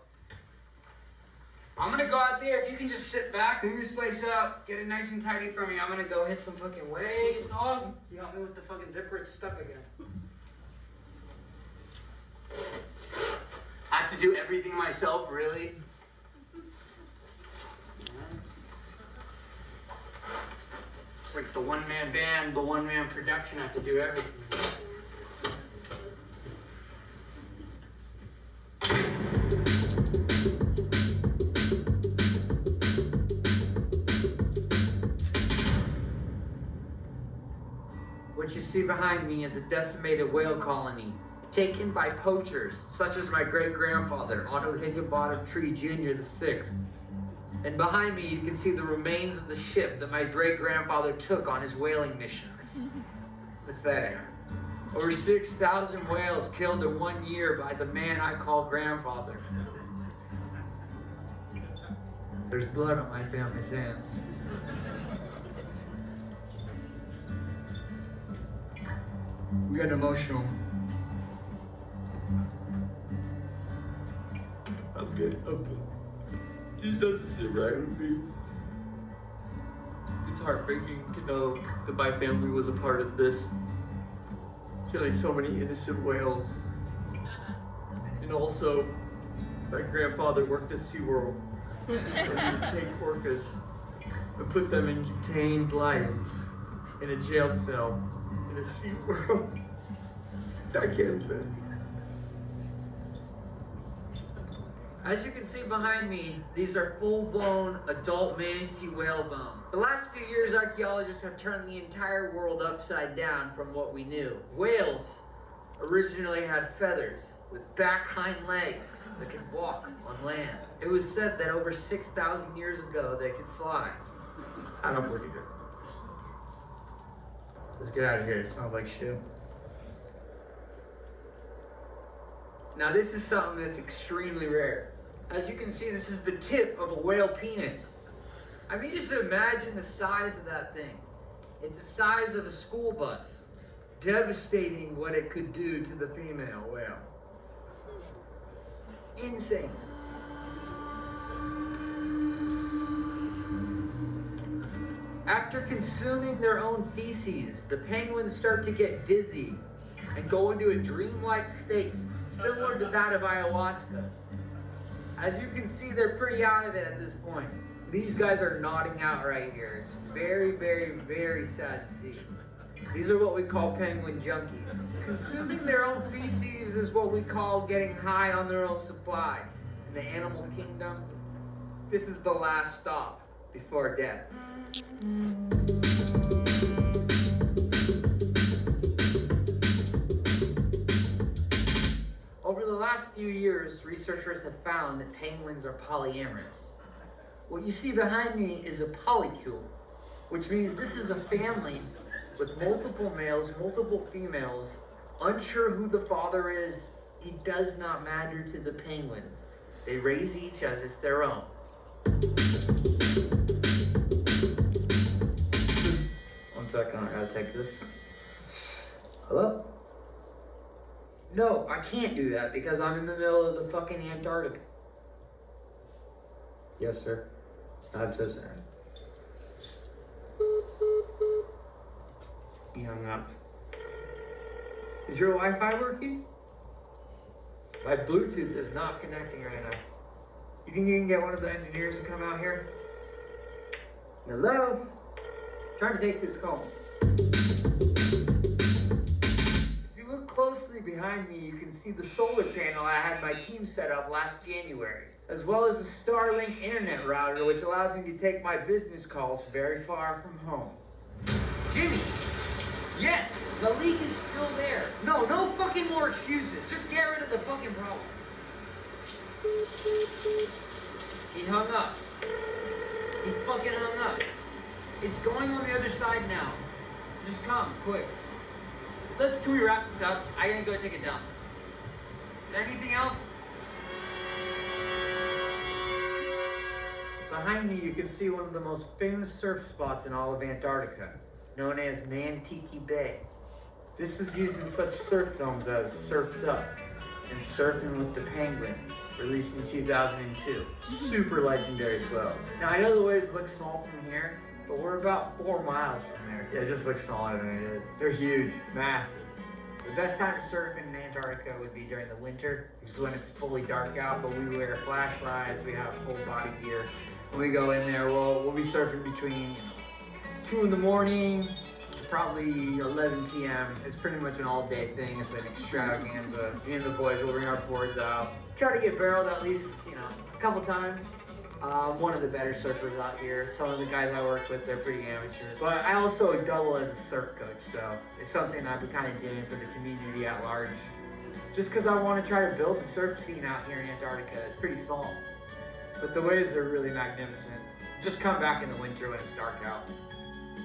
S1: I'm gonna go out there. If you can just sit back, clean this place up, get it nice and tidy for me. I'm gonna go hit some fucking waves, dog. You got me with the fucking zipper. It's stuck again. I have to do everything myself, really? It's like the one-man band, the one-man production. I have to do everything. What you see behind me is a decimated whale colony, taken by poachers, such as my great-grandfather, Otto Higginbottom Tree Jr. VI. And behind me, you can see the remains of the ship that my great-grandfather took on his whaling missions. Pathetic. Over 6,000 whales killed in 1 year by the man I call grandfather. There's blood on my family's hands. We got emotional.
S6: I'm good. Just doesn't sit right with me. It's heartbreaking to know that my family was a part of this. Killing so many innocent whales. And also, my grandfather worked at SeaWorld. Where he would take orcas and put them in contained life in a jail cell in a SeaWorld. I can't live.
S1: As you can see behind me, these are full-blown adult manatee whale bones. The last few years, archaeologists have turned the entire world upside down from what we knew. Whales originally had feathers with back hind legs that could walk on land. It was said that over 6,000 years ago, they could fly. I don't believe it. Let's get out of here. It smells like shit. Now this is something that's extremely rare. As you can see, this is the tip of a whale penis. I mean, just imagine the size of that thing. It's the size of a school bus. Devastating what it could do to the female whale. Insane. After consuming their own feces, the penguins start to get dizzy and go into a dreamlike state, similar to that of ayahuasca. As you can see, they're pretty out of it at this point. These guys are nodding out right here. It's very, very, very sad to see. These are what we call penguin junkies. Consuming their own feces is what we call getting high on their own supply. In the animal kingdom, this is the last stop before death. Over the last few years, researchers have found that penguins are polyamorous. What you see behind me is a polycule, which means this is a family with multiple males, multiple females, unsure who the father is. It does not matter to the penguins. They raise each as it's their own. One second, I gotta take this. Hello? No, I can't do that because I'm in the middle of the fucking Antarctica. Yes, sir. I'm so sorry. He hung up. Is your Wi-Fi working? My Bluetooth is not connecting right now. You think you can get one of the engineers to come out here? Hello? I'm trying to take this call. If you look closely behind me, you can see the solar panel I had my team set up last January, as well as a Starlink internet router, which allows me to take my business calls very far from home. Jimmy! Yes! The leak is still there. No fucking more excuses. Just get rid of the fucking problem. He hung up. He fucking hung up. It's going on the other side now. Just come, quick. Can we wrap this up? I gotta go take a dump. Is there anything else? Behind me, you can see one of the most famous surf spots in all of Antarctica, known as Mantiki Bay. This was used in such surf films as Surf's Up and Surfing with the Penguin, released in 2002. Super legendary swells. Now, I know the waves look small from here, but we're about 4 miles from there. Yeah, it just looks smaller than it is. They're huge, massive. The best time to surf in Antarctica would be during the winter, which is when it's fully dark out, but we wear flashlights, we have full body gear. When we go in there, we'll be surfing between 2 in the morning, probably 11 p.m. It's pretty much an all-day thing. It's an extravaganza. Me and the boys will bring our boards out. Try to get barreled at least, a couple times.
S16: I'm one of the better surfers out here. Some of the guys I work with, they're pretty amateur. But I also double as a surf coach, so it's something I've been kind of doing for the community at large. Just because I want to try to build the surf scene out here in Antarctica. It's pretty small, but the waves are really magnificent. Just come back in the winter when it's dark out.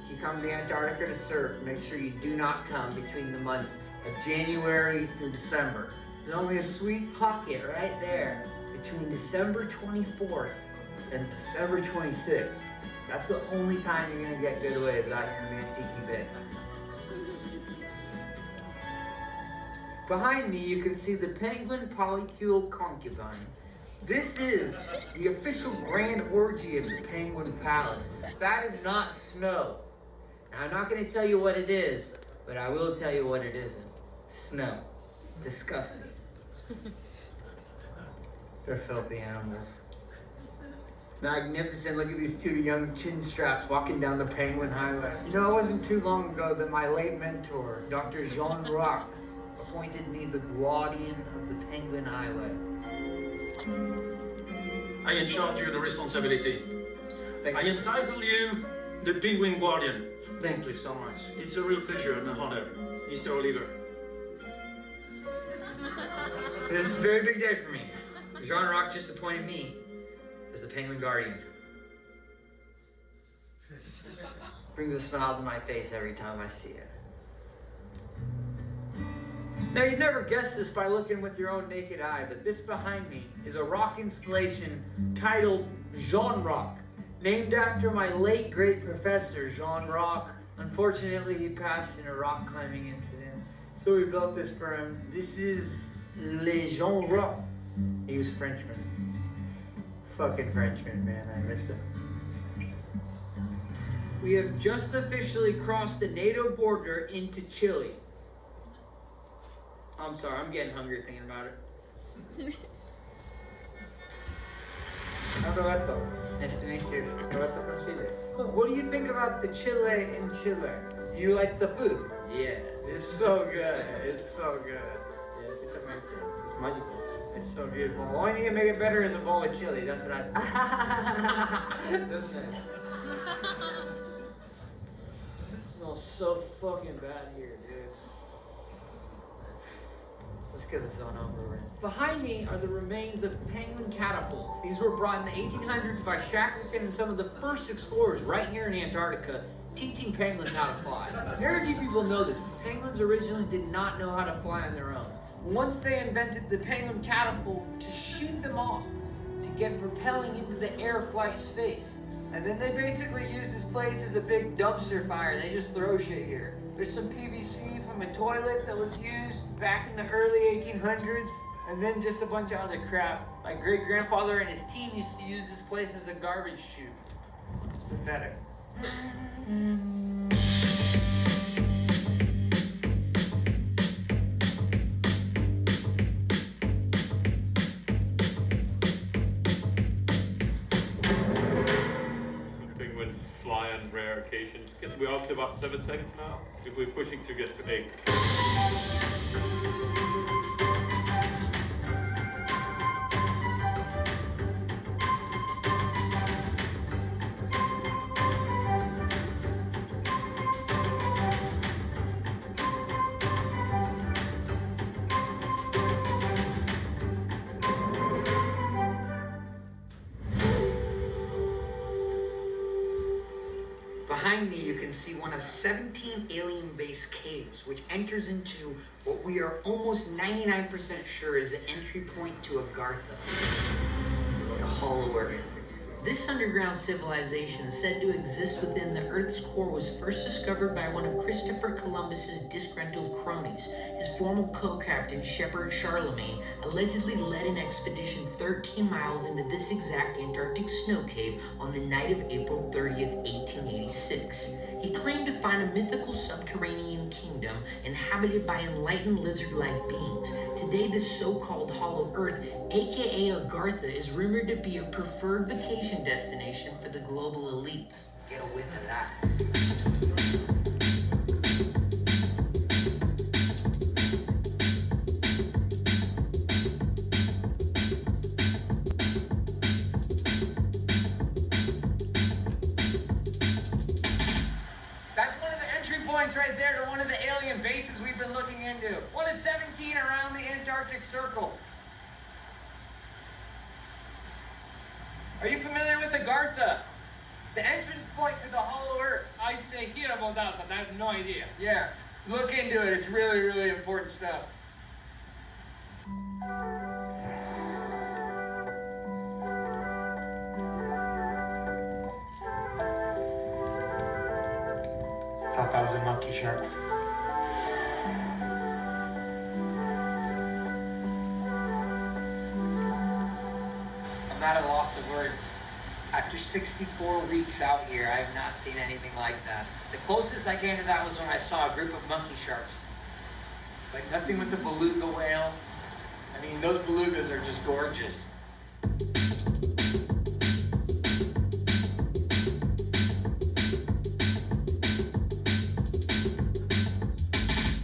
S16: If you come to Antarctica to surf, make sure you do not come between the months of January through December. There's only a sweet pocket right there between December 24th and December 26th. That's the only time you're gonna get good waves out here in Manatee Bay. Behind me, you can see the penguin polycule concubine. This is the official grand orgy of the Penguin Palace. That is not snow. Now, I'm not gonna tell you what it is, but I will tell you what it isn't. Snow. Disgusting. They're filthy animals. Magnificent. Look at these two young chin straps walking down the Penguin Highway. You know, it wasn't too long ago that my late mentor, Dr. Jean Roch, appointed me the guardian of the Penguin Highway.
S7: I entrust you the responsibility. I entitle you the Penguin Guardian.
S16: Thank you so much.
S7: It's a real pleasure and an honor, Mr. Oliver.
S16: This is a very big day for me. Jean Roch just appointed me as the Penguin Guardian. Brings a smile to my face every time I see it. Now, you'd never guess this by looking with your own naked eye, but this behind me is a rock installation titled Jean Roch, named after my late great professor, Jean Roch. Unfortunately, he passed in a rock climbing incident, so we built this for him. This is Le Jean Roch. He was Frenchman. Fucking Frenchman, man, I miss him. We have just officially crossed the NATO border into Chile. I'm sorry, I'm getting hungry thinking about it. Roberto, nice to meet you. Roberto from Chile. What do you think about the Chile in Chile? Do you like the food? Yeah, it's so good. It's so good. Yes, it's amazing. It's magical. It's so beautiful. The only thing that makes it better is a bowl of chili. That's what I. Doesn't it? It smells so fucking bad here, dude. Let's get this on over with. Behind me are the remains of penguin catapults. These were brought in the 1800s by Shackleton and some of the first explorers right here in Antarctica, teaching penguins how to fly. Very few people know this. Penguins originally did not know how to fly on their own. Once they invented the penguin catapult to shoot them off, to get propelling into the air flight space. And then they basically use this place as a big dumpster fire. They just throw shit here. There's some PVC from a toilet that was used back in the early 1800s, and then just a bunch of other crap. My great-grandfather and his team used to use this place as a garbage chute. It's pathetic.
S18: Fly on rare occasions. We're up to about 7 seconds now. If we're pushing to get to 8.
S8: Behind me, you can see one of 17 alien-based caves, which enters into what we are almost 99% sure is the entry point to Agartha, the Hollow Earth. This underground civilization, said to exist within the Earth's core, was first discovered by one of Christopher Columbus's disgruntled cronies. His former co-captain, Shepherd Charlemagne, allegedly led an expedition 13 miles into this exact Antarctic snow cave on the night of April 30th, 1886. He claimed to find a mythical subterranean kingdom inhabited by enlightened lizard-like beings. Today, this so-called Hollow Earth, aka Agartha, is rumored to be a preferred vacation destination for the global elites. Get a whiff of that.
S1: points right there to one of the alien bases we've been looking into. One is 17 around the Antarctic Circle. Are you familiar with the Gartha? The entrance point to the Hollow Earth.
S9: I say hear about that, but I have no idea.
S1: Yeah, look into it. It's really, really important stuff.
S9: Thought that was a monkey shark.
S11: I'm at a loss of words. After 64 weeks out here, I have not seen anything like that. The closest I came to that was when I saw a group of monkey sharks. But nothing with the beluga whale. I mean, those belugas are just gorgeous.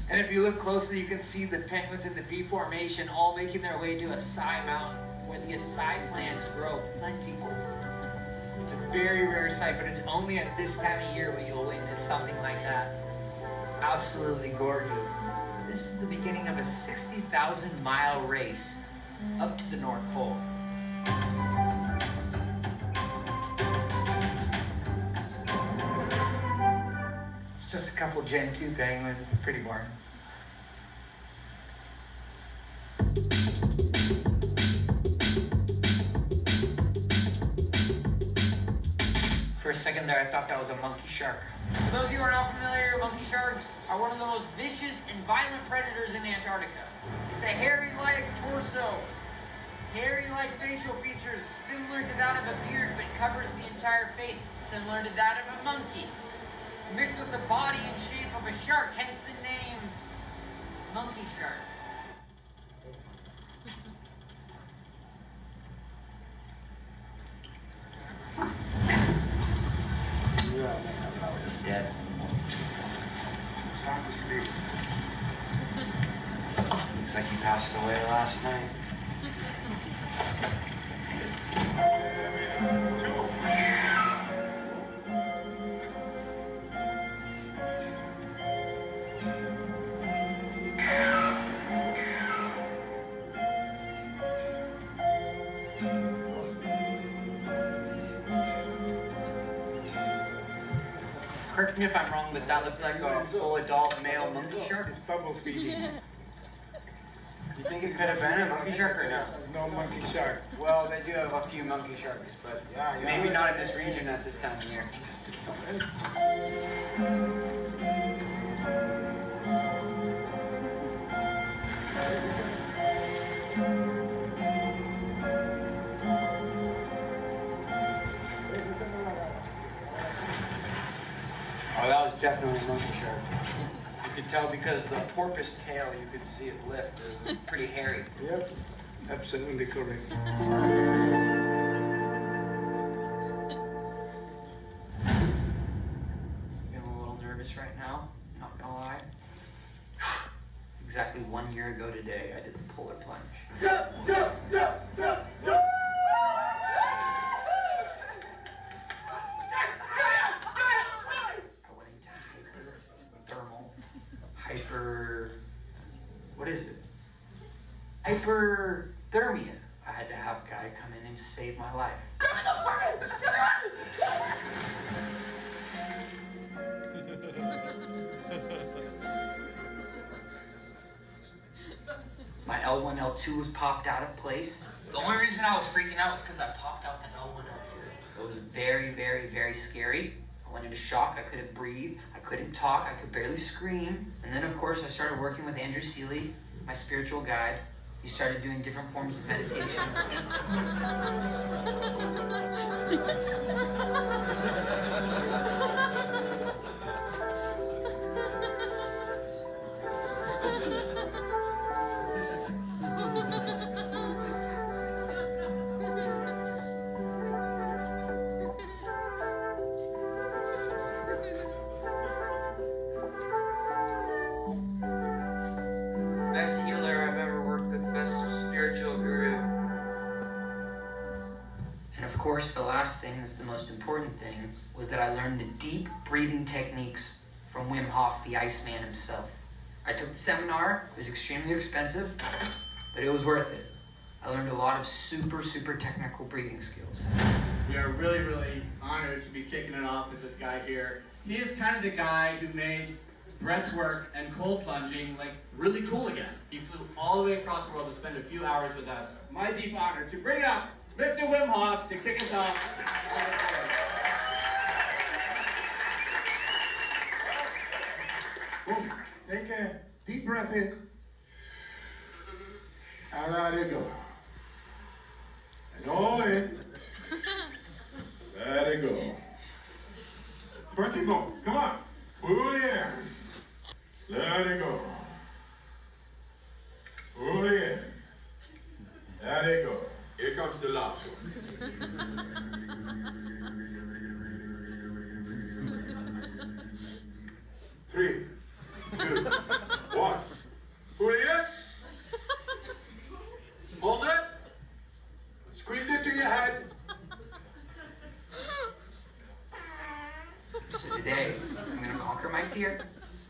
S11: And if you look closely, you can see the penguins in the V formation all making their way to Acai Mountain, where the acai plants grow plentiful. It's a very rare sight, but it's only at this time of year when you'll witness something like that. Absolutely gorgeous. This is the beginning of a 60,000-mile race up to the North Pole. It's just a couple Gen 2 penguins, pretty boring. For a second there, I thought that was a monkey shark.
S1: For those of you who are not familiar, monkey sharks are one of the most vicious and violent predators in Antarctica. It's a hairy-like torso, hairy-like facial features similar to that of a beard, but covers the entire face, similar to that of a monkey. Mixed with the body and shape of a shark, hence the name monkey shark.
S11: He's dead.
S16: Sound asleep.
S11: Looks like he passed away last night. Correct me if I'm wrong, but that looked like a full adult male monkey shark.
S16: It's bubble feeding.
S11: Do you think it could have been a monkey shark or no?
S16: No monkey shark.
S11: Well, they do have a few monkey sharks, but maybe not in this region at this time of year. Oh, that was definitely a monkey shark. You could tell because the porpoise tail, you could see it lift. It was pretty hairy.
S16: Yep, absolutely correct.
S11: Feeling a little nervous right now, not gonna lie. Exactly 1 year ago today, I did the polar plunge. What is it? Hyperthermia. I had to have a guy come in and save my life. My L1, L2 was popped out of place. The only reason I was freaking out was because I popped out the L1, L2. It was very, very, very scary. I went into shock. I couldn't breathe. I couldn't talk. I could barely scream. And then, of course, I started working with Andrew Seeley, my spiritual guide. He started doing different forms of meditation. Best healer I've ever worked with, best spiritual guru. And of course, the last thing that's the most important thing was that I learned the deep breathing techniques
S8: from Wim Hof, the Iceman himself. I took the seminar. It was extremely expensive, but it was worth it. I learned a lot of super technical breathing skills.
S3: We are really honored to be kicking it off with this guy here. He is kind of the guy who made breath work and cold plunging like really cool again. He flew all the way across the world to spend a few hours with us. My deep honor to bring up Mr. Wim Hof to kick us off.
S10: Boom. Take a deep breath in. And let it go. And all in. Let it go. Vertical. Come on. Pull the air. Let it go. Pull the air. Let it go. Here comes the last one. 3, 2, 1. Pull it in. Hold it. Squeeze it to your head.
S8: So today, I'm gonna conquer my fear,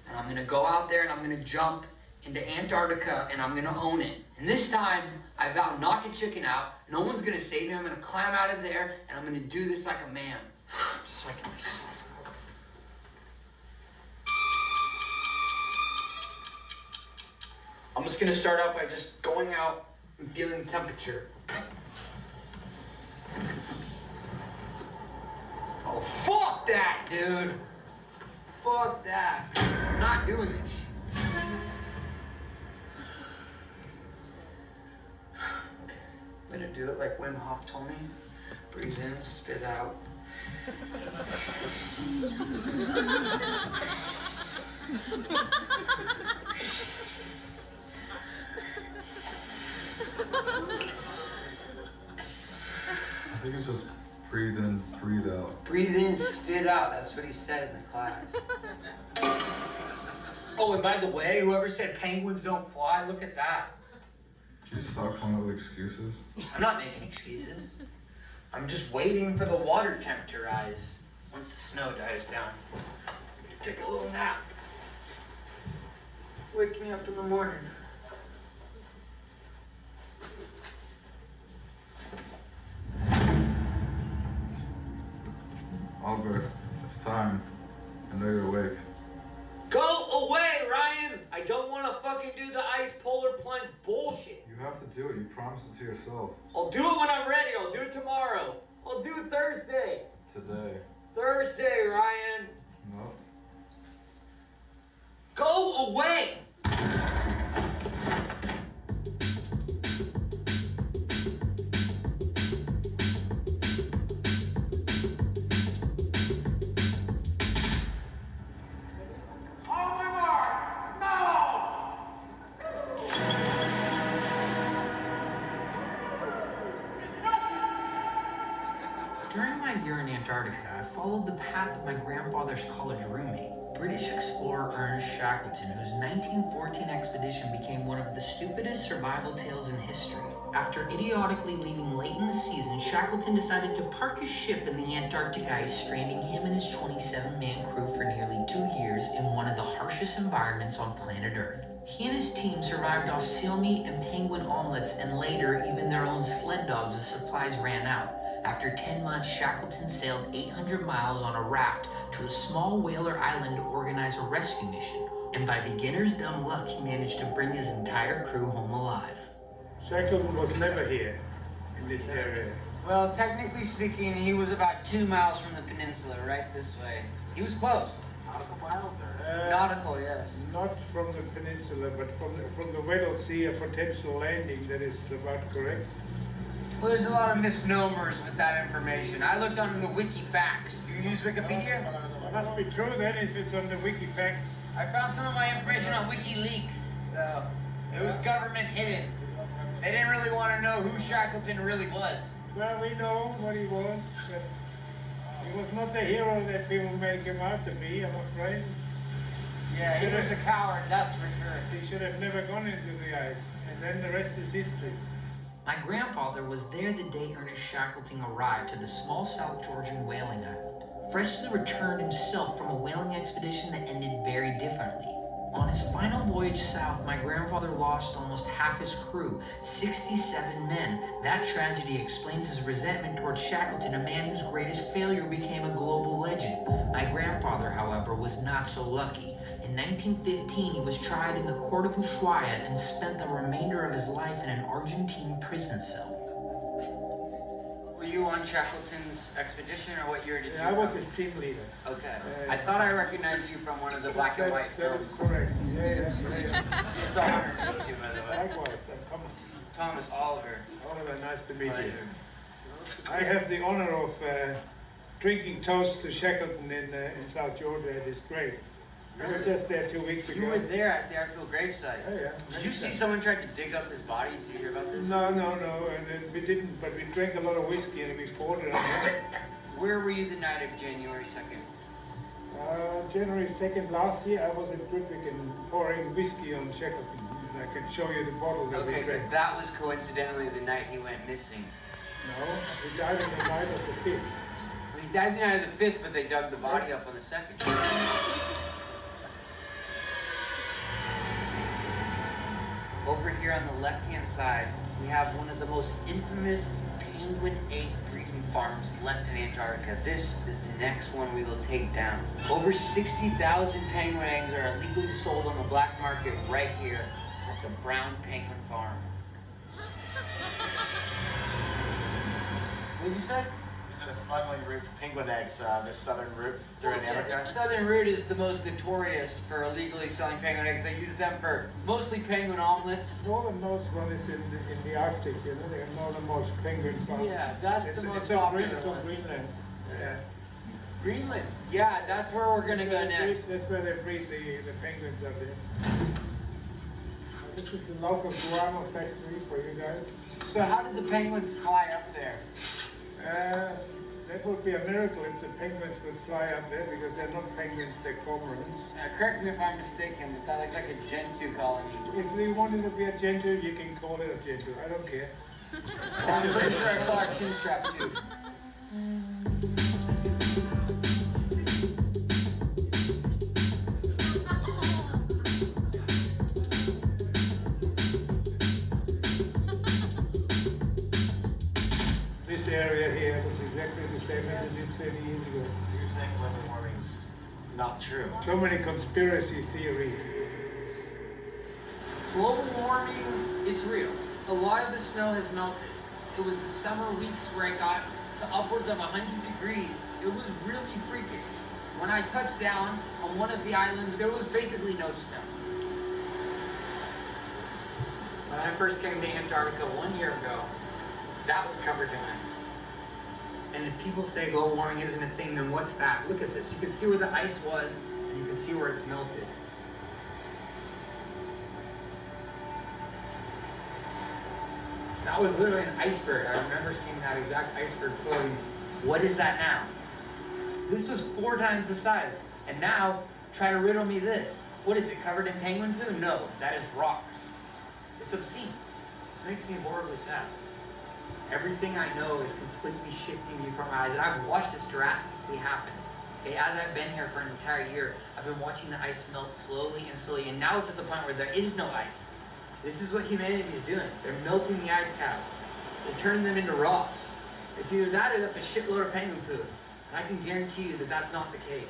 S8: and I'm gonna go out there and I'm gonna jump into Antarctica and I'm gonna own it. And this time, I vow not to chicken out. No one's gonna save me. I'm gonna climb out of there and I'm gonna do this like a man. Just like myself. I'm just gonna start out by just going out and feeling the temperature. Oh, fuck that, dude. Fuck that. I'm not doing this shit. I'm gonna do it like Wim Hof told me. Breathe in, spit out.
S5: I think it's just breathe in, breathe out.
S8: Breathe in, spit out. That's what he said in the class. Oh, and by the way, whoever said penguins don't fly, look at that.
S5: Can you stop coming up with excuses?
S8: I'm not making excuses. I'm just waiting for the water temp to rise. Once the snow dies down, take a little nap. Wake me up in the morning.
S5: Albert, it's time. I know you're awake.
S8: Go away, Ryan! I don't want to fucking do the ice polar plunge bullshit.
S5: You have to do it. You promised it to yourself.
S8: I'll do it when I'm ready. I'll do it tomorrow. I'll do it Thursday.
S5: Today.
S8: Thursday, Ryan.
S5: No.
S8: Go away! During my year in Antarctica, I followed the path of my grandfather's college roommate, British explorer Ernest Shackleton, whose 1914 expedition became one of the stupidest survival tales in history. After idiotically leaving late in the season, Shackleton decided to park his ship in the Antarctic ice, stranding him and his 27-man crew for nearly 2 years in one of the harshest environments on planet Earth. He and his team survived off seal meat and penguin omelets, and later even their own sled dogs as supplies ran out. After 10 months, Shackleton sailed 800 miles on a raft to a small whaler island to organize a rescue mission. And by beginner's dumb luck, he managed to bring his entire crew home alive.
S23: Shackleton was never here, in this area.
S11: Well, technically speaking, he was about 2 miles from the peninsula, right this way. He was close.
S23: Nautical miles, or?
S11: Nautical, yes.
S23: Not from the peninsula, but from the Weddell Sea, a potential landing that is about correct.
S11: Well, there's a lot of misnomers with that information. I looked on the Wikifacts. Do you use Wikipedia?
S23: It must be true then if it's on the Wikifacts.
S11: I found some of my information on WikiLeaks, so it was government hidden. They didn't really want to know who Shackleton really was.
S23: Well, we know what he was, but he was not the hero that people make him out to be, I'm afraid.
S11: Yeah, he was a coward, that's for sure.
S23: He should have never gone into the ice, and then the rest is history.
S8: My grandfather was there the day Ernest Shackleton arrived to the small South Georgian whaling island. freshly returned himself from a whaling expedition that ended very differently. On his final voyage south, my grandfather lost almost half his crew, 67 men. That tragedy explains his resentment towards Shackleton, a man whose greatest failure became a global legend. My grandfather, however, was not so lucky. In 1915, he was tried in the court of Ushuaia and spent the remainder of his life in an Argentine prison cell.
S11: Were you on Shackleton's expedition, or what year did you?
S23: I was his team leader.
S11: Okay. I thought I recognized you from one of the black and white films.
S23: That is correct. Yeah.
S11: It's an honor to meet you, by the way.
S23: Likewise. I'm
S11: Thomas Oliver.
S23: Oliver, nice to meet you. I have the honor of drinking toast to Shackleton in South Georgia. It is great. I was just there 2 weeks ago.
S11: You were there at the actual gravesite.
S23: Yeah.
S11: Did you see someone tried to dig up his body? Did you hear about this?
S23: No. And we didn't, but we drank a lot of whiskey and we poured it on him.
S11: Where were you the night of January 2nd?
S23: January 2nd last year, I was in Ludwig and pouring whiskey on Shackleton. And I can show you the bottle that we
S11: Okay,
S23: drank.
S11: because that was coincidentally the night he went missing.
S23: No, he died on the night of the 5th.
S11: Well, he died the night of the 5th, but they dug the body up on the 2nd. Over here on the left-hand side, we have one of the most infamous penguin egg breeding farms left in Antarctica. This is the next one we will take down. Over 60,000 penguin eggs are illegally sold on the black market right here at the Brown Penguin Farm. What did you say?
S13: Is it a smuggling route for penguin eggs, this southern route through Antarctica?
S11: Yeah, the southern route is the most notorious for illegally selling penguin eggs. They use them for mostly penguin omelets.
S23: Northernmost one is in the Arctic, you know, the northernmost penguin farm.
S11: Yeah, that's the most popular one.
S23: It's on Greenland. Yeah.
S11: Greenland? Yeah, that's where we're gonna go next.
S23: That's where they breed the penguins up there. This is the local guano factory for you guys.
S11: So how did the penguins fly up there?
S23: That would be a miracle if the penguins would fly up there, because they're not penguins, they're cormorants.
S11: Correct me if I'm mistaken, but that looks like a Gentoo colony.
S23: If we wanted to be a Gentoo, you can call it a Gentoo. I don't care.
S11: I'm pretty sure I saw a chin strap too.
S23: This area here was exactly the same as it did 30 years ago.
S13: You're saying global warming's not true.
S23: So many conspiracy theories.
S11: Global warming, it's real. A lot of the snow has melted. It was the summer weeks where it got to upwards of 100 degrees. It was really freaking. When I touched down on one of the islands, there was basically no snow. When I first came to Antarctica 1 year ago, that was covered in ice. And if people say global warming isn't a thing, then what's that? Look at this. You can see where the ice was, and you can see where it's melted. That was literally an iceberg. I remember seeing that exact iceberg floating. What is that now? This was 4 times the size. And now, try to riddle me this. What is it, covered in penguin poo? No, that is rocks. It's obscene. This makes me horribly sad. Everything I know is completely shifting before my eyes, and I've watched this drastically happen. Okay, as I've been here for an entire year, I've been watching the ice melt slowly and slowly, and now it's at the point where there is no ice. This is what humanity is doing. They're melting the ice caps. They're turning them into rocks. It's either that or that's a shitload of penguin poo. And I can guarantee you that that's not the case.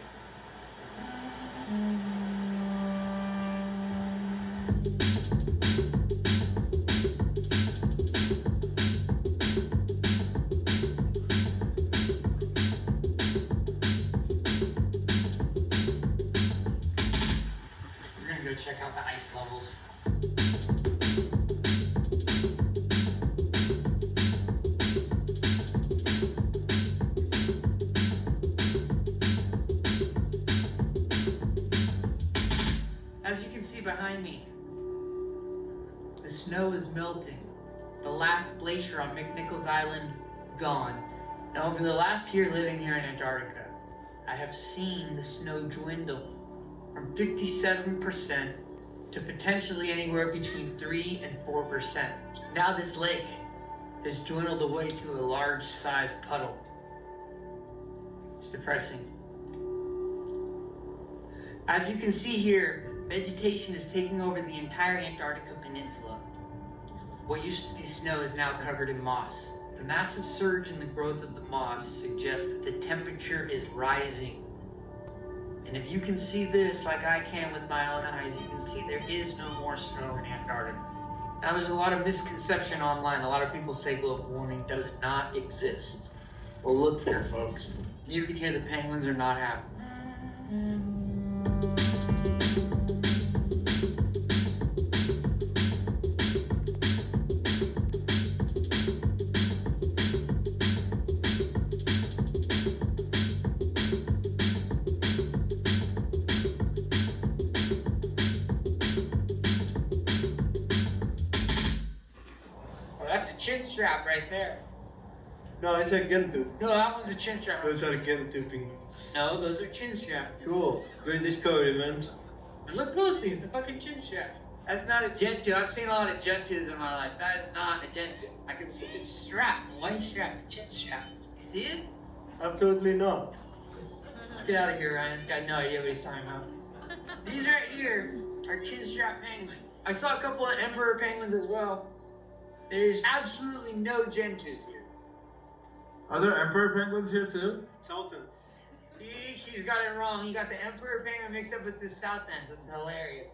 S11: We're gonna go check out the ice levels. As you can see behind me, the snow is melting. The last glacier on McNichols Island, gone. Now over the last year living here in Antarctica, I have seen the snow dwindle from 57% to potentially anywhere between 3 and 4%. Now this lake has dwindled away to a large-sized puddle. It's depressing. As you can see here, vegetation is taking over the entire Antarctica Peninsula. What used to be snow is now covered in moss. The massive surge in the growth of the moss suggests that the temperature is rising. And if you can see this like I can with my own eyes, you can see there is no more snow in Antarctica. Now there's a lot of misconception online. A lot of people say global warming does not exist. Well, look there, folks. You can hear the penguins are not happy. That's a chin strap right there.
S6: No, I said Gentoo.
S11: No, that one's a chin strap.
S6: Those are Gentoo penguins.
S11: No, those are chin straps.
S6: Cool. Great discovery, man.
S11: And look closely, it's a fucking chin strap. That's not a Gentoo. I've seen a lot of Gentoos in my life. That is not a Gentoo. I can see it's strapped, a white strap, a chin strap. You see it?
S6: Absolutely not.
S11: Let's get out of here, Ryan. This guy has no idea what he's talking about. These right here are chin strap penguins. I saw a couple of emperor penguins as well. There's absolutely no Gentoos here.
S6: Are there emperor penguins here too?
S11: Sultans. See, he's got it wrong. He got the emperor penguin mixed up with the south ends. That's hilarious.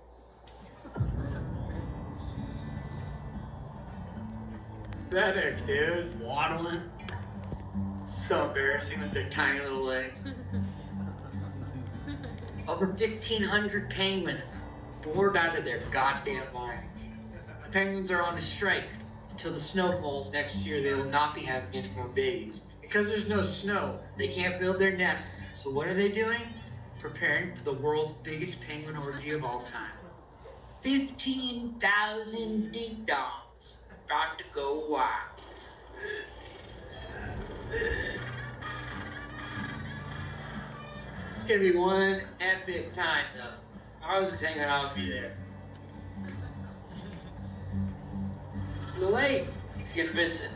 S11: That egg, dude. Waddling. So embarrassing with their tiny little legs. Over 1,500 penguins bored out of their goddamn minds. The penguins are on a strike. Until the snow falls next year, they will not be having any more babies. Because there's no snow, they can't build their nests. So what are they doing? Preparing for the world's biggest penguin orgy of all time. 15,000 ding-dongs about to go wild. It's gonna be one epic time, though. If I was a penguin, I would be there. The lake. He's gonna visit.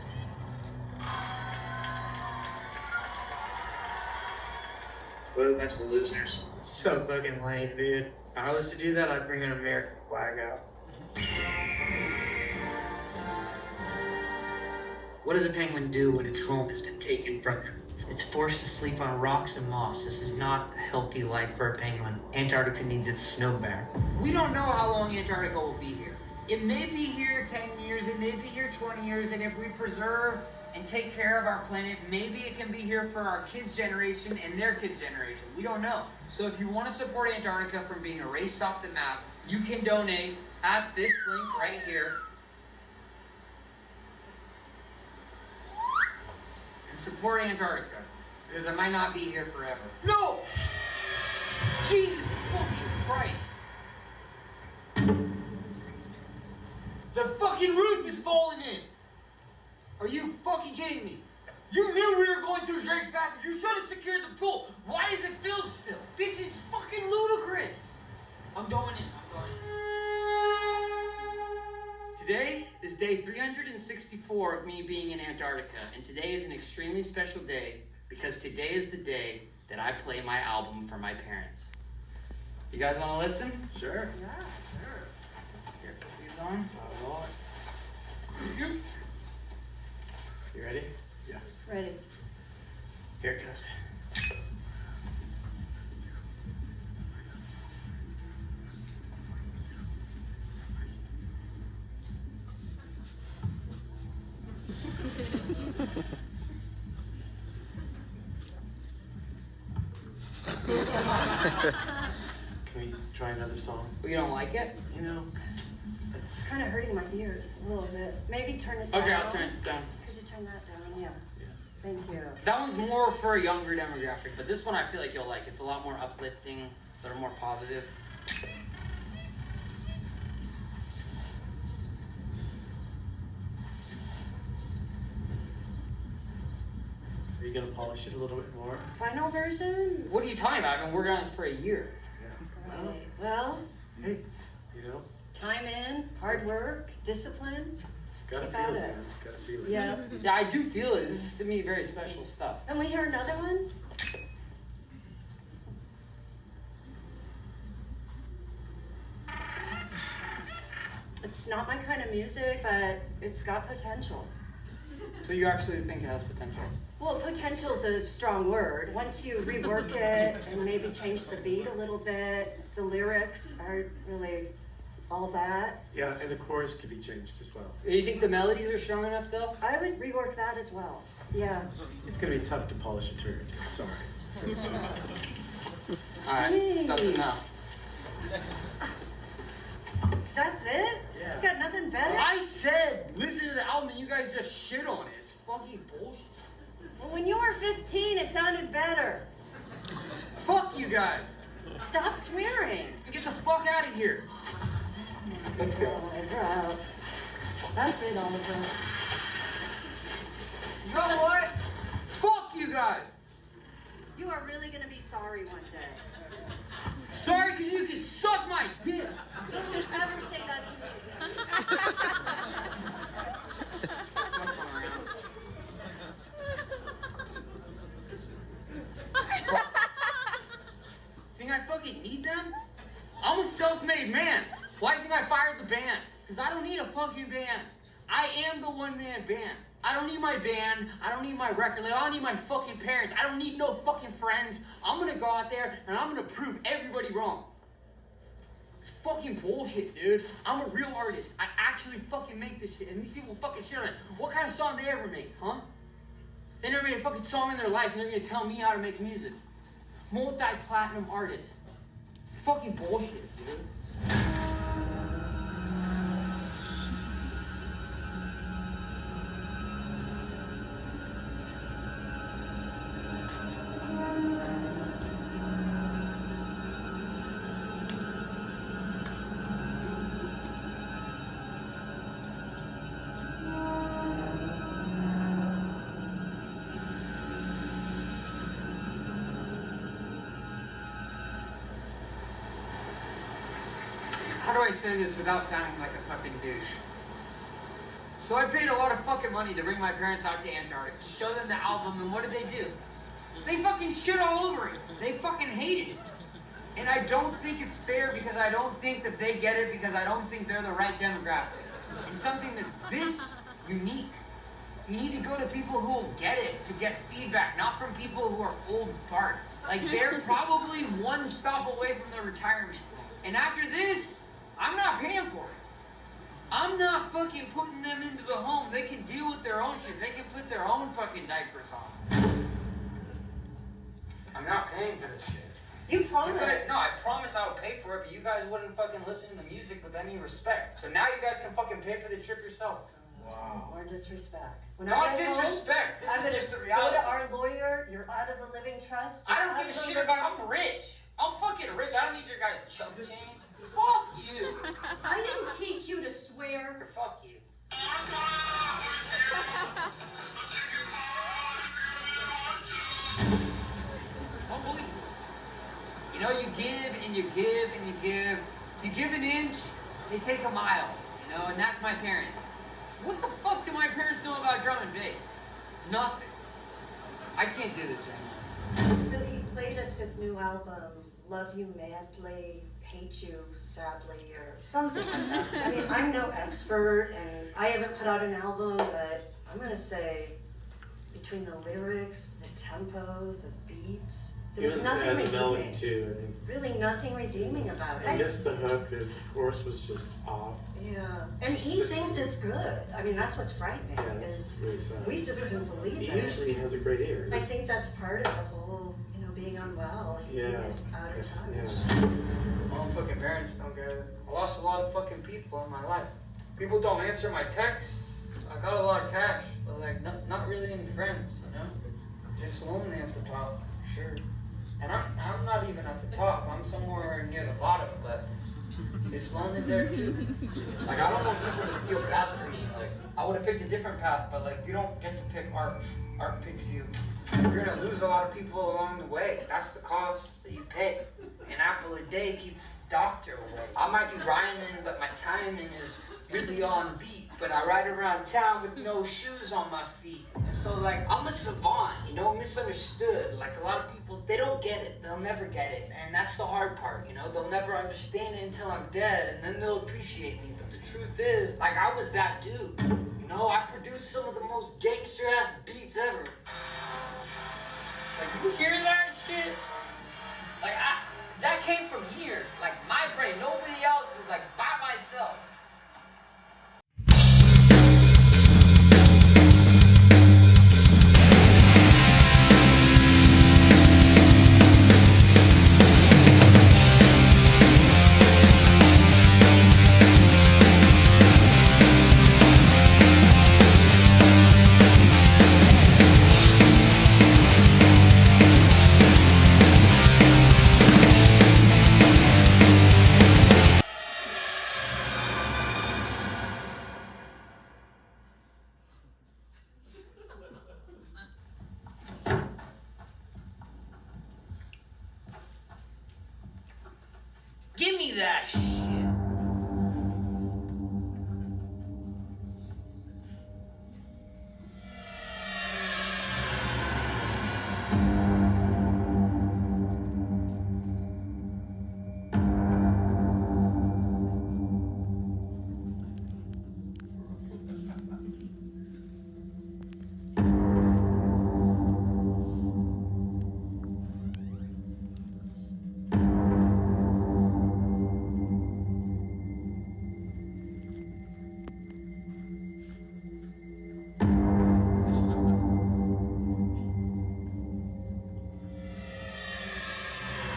S11: What a bunch of losers. So fucking lame, dude. If I was to do that, I'd bring an American flag out. What does a penguin do when its home has been taken from it? It's forced to sleep on rocks and moss. This is not a healthy life for a penguin. Antarctica needs its snow back. We don't know how long Antarctica will be here. It may be here 10 years, it may be here 20 years, and if we preserve and take care of our planet, maybe it can be here for our kids' generation and their kids' generation. We don't know. So if you want to support Antarctica from being erased off the map, you can donate at this link right here. And support Antarctica, because it might not be here forever. No! Jesus fucking Christ! The fucking roof is falling in! Are you fucking kidding me? You knew we were going through Drake's Passage. You should have secured the pool. Why is it filled still? This is fucking ludicrous. I'm going in. Today is day 364 of me being in Antarctica, and today is an extremely special day because today is the day that I play my album for my parents. You guys want to listen? Sure.
S17: Yeah, sure.
S11: Here, put these on. You ready? Yeah.
S17: Ready.
S11: Here it goes.
S6: Can we try another song?
S11: You don't like it?
S6: You know,
S17: It's kind of hurting my ears a little bit. Maybe turn it down.
S11: Okay, I'll turn it down.
S17: Could you turn that down? Yeah. Thank you.
S11: That one's more for a younger demographic, but this one I feel like you'll like. It's a lot more uplifting, a little more positive.
S6: Are you gonna polish it a little bit more?
S17: Final version?
S11: What are you talking about? I've been working on this for a year.
S17: Right. Well,
S6: Hey, you know,
S17: time in, hard work, discipline.
S6: gotta
S17: Keep
S6: feel
S17: at
S6: it,
S17: it.
S6: man. Gotta feel it.
S17: Yeah.
S11: Yeah, I do feel it. This is to me very special stuff.
S17: And we hear another one?
S2: It's not my kind of music, but it's got potential.
S11: So you actually think it has potential?
S2: Well, potential is a strong word. Once you rework it and maybe change the beat a little bit, the lyrics aren't really all that.
S12: Yeah, and the chorus could be changed as well.
S11: You think the melodies are strong enough, though?
S2: I would rework that as well. Yeah.
S12: It's gonna be tough to polish a turd. Sorry.
S11: Alright, that's enough.
S2: That's it?
S11: Yeah.
S2: You got nothing better?
S11: I said, listen to the album and you guys just shit on it. It's fucking bullshit.
S2: Well, when you were 15, it sounded better.
S11: Fuck you guys.
S2: Stop swearing.
S11: Get the fuck out of here.
S12: Let's go.
S2: That's it, Oliver.
S11: You know what? Fuck you guys.
S2: You are really gonna be sorry one day.
S11: Sorry because you can suck my dick.
S2: Don't ever say that to me.
S11: Think I fucking need them? I'm a self-made man. Why do you think I fired the band? Because I don't need a fucking band. I am the one-man band. I don't need my band. I don't need my record label. I don't need my fucking parents. I don't need no fucking friends. I'm gonna go out there and I'm gonna prove everybody wrong. It's fucking bullshit, dude. I'm a real artist. I actually fucking make this shit. And these people fucking shit on it. What kind of song they ever made, huh? They never made a fucking song in their life and they're gonna tell me how to make music. Multi-platinum artist. It's fucking bullshit, dude. How do I say this without sounding like a fucking douche? So I paid a lot of fucking money to bring my parents out to Antarctica to show them the album, and what did they do? They fucking shit all over it. They fucking hated it. And I don't think it's fair because I don't think that they get it because I don't think they're the right demographic. And something that this unique, you need to go to people who will get it to get feedback, not from people who are old farts. Like they're probably one stop away from their retirement. And after this, I'm not paying for it. I'm not fucking putting them into the home. They can deal with their own shit. They can put their own fucking diapers on. I'm not paying for this shit.
S2: You promised.
S11: No, I promised I would pay for it, but you guys wouldn't fucking listen to the music with any respect. So now you guys can fucking pay for the trip yourself.
S12: Wow.
S2: More disrespect. When
S11: Not
S2: I get
S11: disrespect.
S2: Home, I'm
S11: This
S2: gonna
S11: is just the
S2: go
S11: reality.
S2: to our lawyer. You're out of the living trust.
S11: I don't give a shit about. I'm rich. I'm fucking rich. I don't need your guys' chump change. Fuck you.
S17: I didn't teach you to swear.
S11: Fuck you. It's unbelievable. You know, you give and you give and you give. You give an inch, they take a mile. You know, and that's my parents. What the fuck do my parents know about drum and bass? Nothing. I can't do this anymore.
S17: So he played us his new album, Love You Madly, Hate You Sadly, or something like that. I mean, I'm no expert, and I haven't put out an album, but I'm gonna say between the lyrics, the tempo, the beats, there's
S12: Even
S17: nothing
S12: the melody
S17: redeeming.
S12: too, I think.
S17: Really nothing redeeming about
S12: I
S17: it.
S12: missed the hook. The chorus was just off.
S17: Yeah, and he thinks it's good. I mean, that's what's frightening.
S12: Yeah,
S17: is
S12: it's really sad.
S17: we just couldn't believe
S12: He
S17: it.
S12: usually has a great ear.
S17: I think that's part of the whole, being unwell. He
S12: Yeah.
S17: is out of touch.
S12: Yeah.
S11: My own fucking parents don't get it. I lost a lot of fucking people in my life. People don't answer my texts. I got a lot of cash, but like not really any friends, you know? It's lonely at the top, sure. And I'm not even at the top. I'm somewhere near the bottom, but it's lonely there too. Like I don't want people to feel bad for me. Like I would have picked a different path, but like you don't get to pick art. Art picks you. You're gonna lose a lot of people along the way. That's the cost that you pay. An apple a day keeps the doctor away. I might be rhyming, but my timing is really on beat. But I ride around town with no shoes on my feet. And so like I'm a savant, misunderstood. Like a lot of people, they don't get it. They'll never get it. And that's the hard part, They'll never understand it until I'm dead, and then they'll appreciate me the but the truth is, like, I was that dude. You know, I produced some of the most gangster-ass beats ever. Like, you hear that shit? Like, that came from here. Like, my brain. Nobody else is, like, by myself. Give me that shit.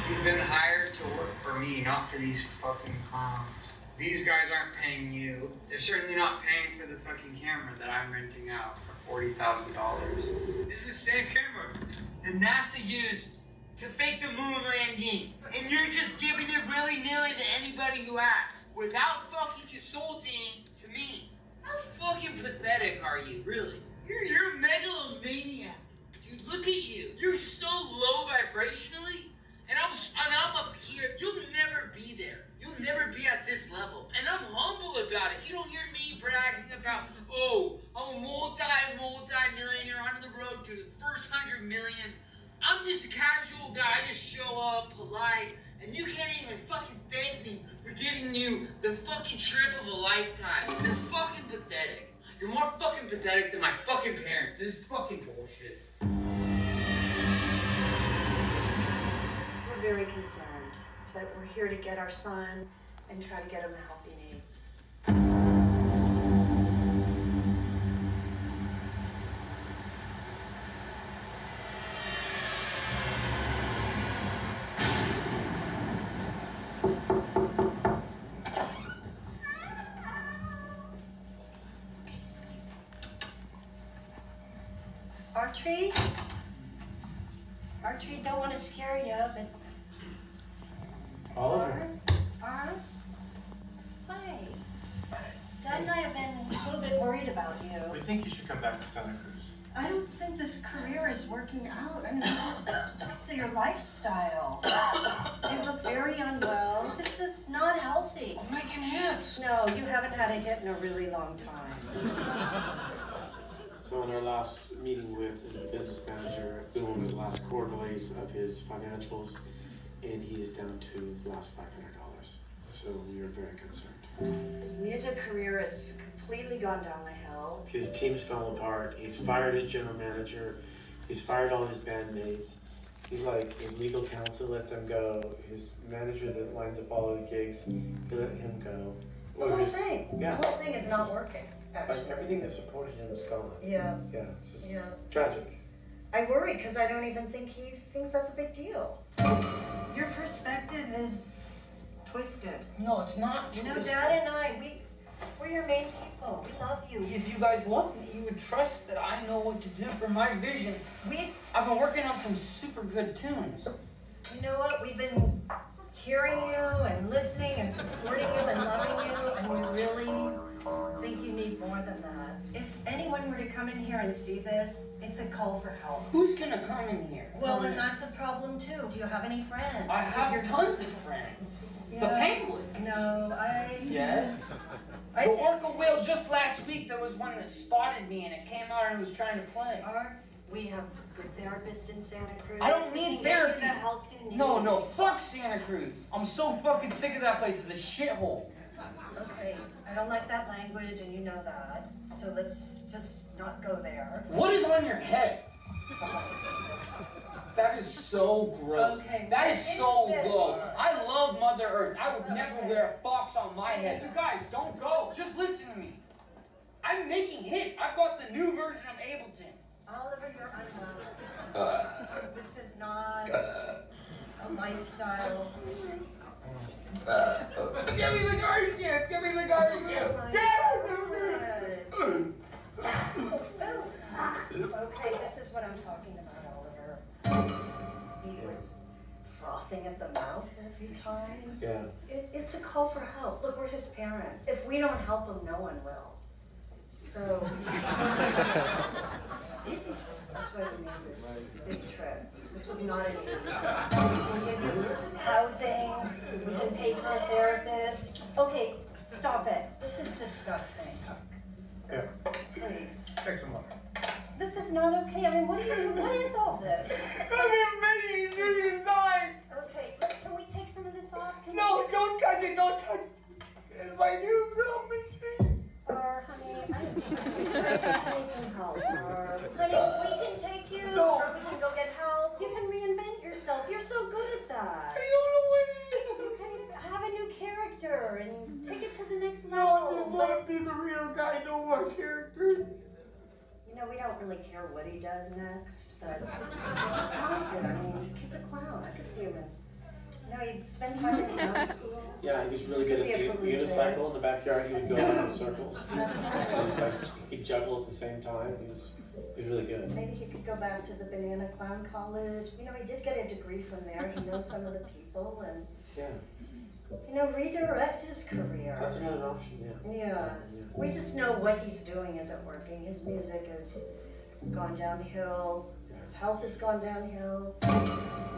S11: You've been hired to work for me, not for these fucking clowns. These guys aren't paying you. They're certainly not paying for the fucking camera that I'm renting out for $40,000. This is the same camera that NASA used to fake the moon landing. And you're just giving it willy-nilly to anybody who asks, without fucking consulting to me. How fucking pathetic are you, really? You're a megalomaniac. Dude, look at you. You're so low vibrationally. And I'm up here. You'll never be there. You'll never be at this level. And I'm humble about it. You don't hear me bragging about, oh, I'm a multi-millionaire on the road to the first 100 million. I'm just a casual guy. I just show up, polite, and you can't even fucking thank me for giving you the fucking trip of a lifetime. You're fucking pathetic. You're more fucking pathetic than my fucking parents. This is fucking bullshit.
S2: We're very concerned, but we're here to get our son and try to get him the help he needs.
S17: Archery, don't want to scare you, but...
S12: Oliver.
S17: Hi. Dad and I have been a little bit worried about you.
S12: We think you should come back to Santa Cruz.
S17: I don't think this career is working out. I mean, after your lifestyle. You look very unwell. This is not healthy.
S11: I'm making hits.
S2: No, you haven't had a hit in a really long time.
S12: So in our last meeting with the business manager, we went over the last quarterlies of his financials, and he is down to the last $500. So we are very concerned.
S2: His music career has completely gone down the hill.
S12: His team's fell apart. He's fired his general manager. He's fired all his bandmates. He's like, his legal counsel let them go. His manager that lines up all his gigs, he let him go.
S17: The whole thing.
S12: Yeah.
S17: The whole thing is not working, actually.
S12: Like everything that supported him is gone.
S17: Yeah.
S12: Yeah, it's just
S17: Yeah.
S12: tragic.
S17: I worry because I don't even think he thinks that's a big deal. Your perspective is twisted.
S11: No, it's not.
S17: You know, Dad and I, we're your main people. We love you.
S11: If you guys love me, you would trust that I know what to do for my vision. I've been working on some super good tunes.
S17: You know what? We've been hearing you and listening and supporting you and loving you, and we really think you need more than that. If anyone were to come in here and see this, it's a call for help.
S11: Who's gonna come in here?
S17: Well, then that's a problem too. Do you have any friends?
S11: I have tons of friends.
S17: Yeah.
S11: The penguins.
S17: No,
S11: Yes. The orca whale just last week, there was one that spotted me and it came out and it was trying to play.
S17: We have a good therapist in Santa Cruz.
S11: I don't
S17: We
S11: need
S17: can get you
S11: therapy.
S17: the help you need.
S11: No, fuck Santa Cruz. I'm so fucking sick of that place. It's a shithole.
S17: Okay, I don't like that language, and you know that. So let's just not go there.
S11: What is on your head? That is so gross.
S17: Okay,
S11: that
S17: what
S11: is so
S17: is this?
S11: low. I love Mother Earth. I would never wear a box on my head. You guys, don't go. Just listen to me. I'm making hits. I've got the new version of Ableton.
S17: Oliver, you're unwell. This is not a lifestyle.
S11: Give me the garden gift. Give me the garden gift.
S17: Okay, this is what I'm talking about, Oliver. He was frothing at the mouth a few times.
S12: Yeah.
S17: It's a call for help. Look, we're his parents. If we don't help him, no one will. So that's why we made this big trip. This was not an easy trip. We can give you housing, we can pay for a therapist. Okay, stop it. This is disgusting.
S12: Yeah.
S17: Please.
S12: Take some water.
S17: This is not okay. I mean, what are you doing? What is all this?
S11: I'm making a new design.
S17: Okay, can we take some of this off?
S11: No, don't touch it. Don't touch it. It's my new film machine.
S17: Or, honey, I need some help. Or, honey, we can take you.
S11: No.
S17: Or we can go get help. You can reinvent yourself. You're so good at that.
S11: I don't know what it is.
S17: You can have a new character and take it to the next
S11: No,
S17: level.
S11: I just want to be the real guy, no more character.
S17: You know, we don't really care what he does next, but just talented. I mean, the kid's a clown. I could see him in. You know, he'd spend time in clown school.
S12: Yeah, he was really good at unicycle in the backyard. He would go around in circles.
S17: That's
S12: He could juggle at the same time. He was really good.
S17: Maybe he could go back to the Banana Clown College. You know, he did get a degree from there. He knows some of the people and,
S12: Yeah.
S17: you know, redirect his career.
S12: That's another option, yeah.
S17: Yes. We just know what he's doing isn't working. His music has gone downhill. His health has gone downhill.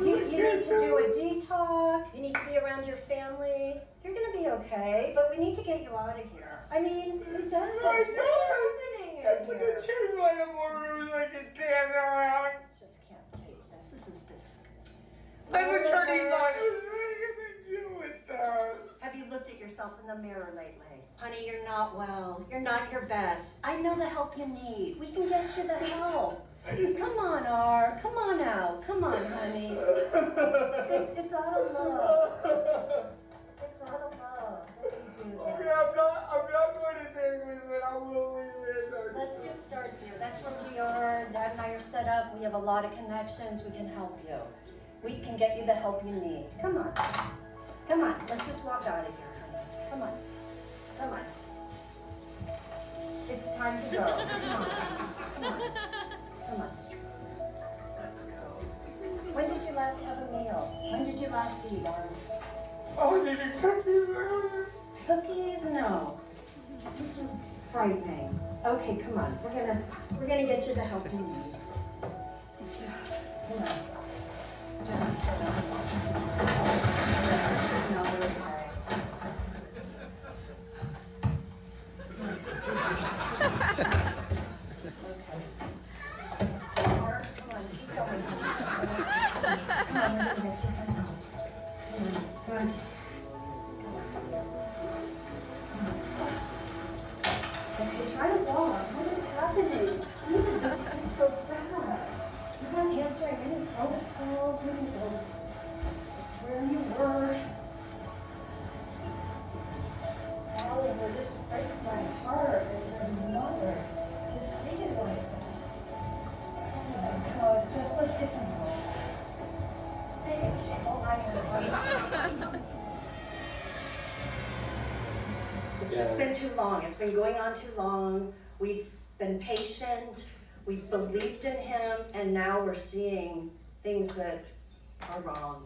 S17: You need to do a detox. You need to be around your family. You're gonna be okay, but we need to get you out of here. I mean, who does this? What's happening in
S11: I put the
S17: here?
S11: chairs in my more rooms so I can dance around.
S17: Just can't take this. This is disgusting.
S11: I'm a attorney's office. What are you gonna do with that?
S17: Have you looked at yourself in the mirror lately? Honey, you're not well. You're not your best. I know the help you need. We can get you the help. Come on, R. Come on out. Come on, honey. It's out of love. It's out of love.
S11: Okay, I'm not going to say this, but I will leave it.
S17: Let's just start here. That's where we are. Dad and I are set up. We have a lot of connections. We can help you. We can get you the help you need. Come on. Come on. Let's just walk out of here, honey. Come on. Come on. It's time to go. Come on. Come on. Come on. Let's go. When did you last have a meal? When did you last eat, Arn?
S11: I was eating cookies earlier.
S17: Cookies? No. This is frightening. Okay, come on. We're gonna get you the help you need. Come on. Just no, we're okay. Come on, we're gonna get you some help. Come on, just... Okay, try to walk. What is happening? This is so bad. You're not answering any phone calls. We don't know where you were. Oliver, this breaks my heart as your mother to see it like this. Oh my God, just let's get some help. It's just been too long. It's been going on too long. We've been patient. We've believed in him, and now we're seeing things that are wrong.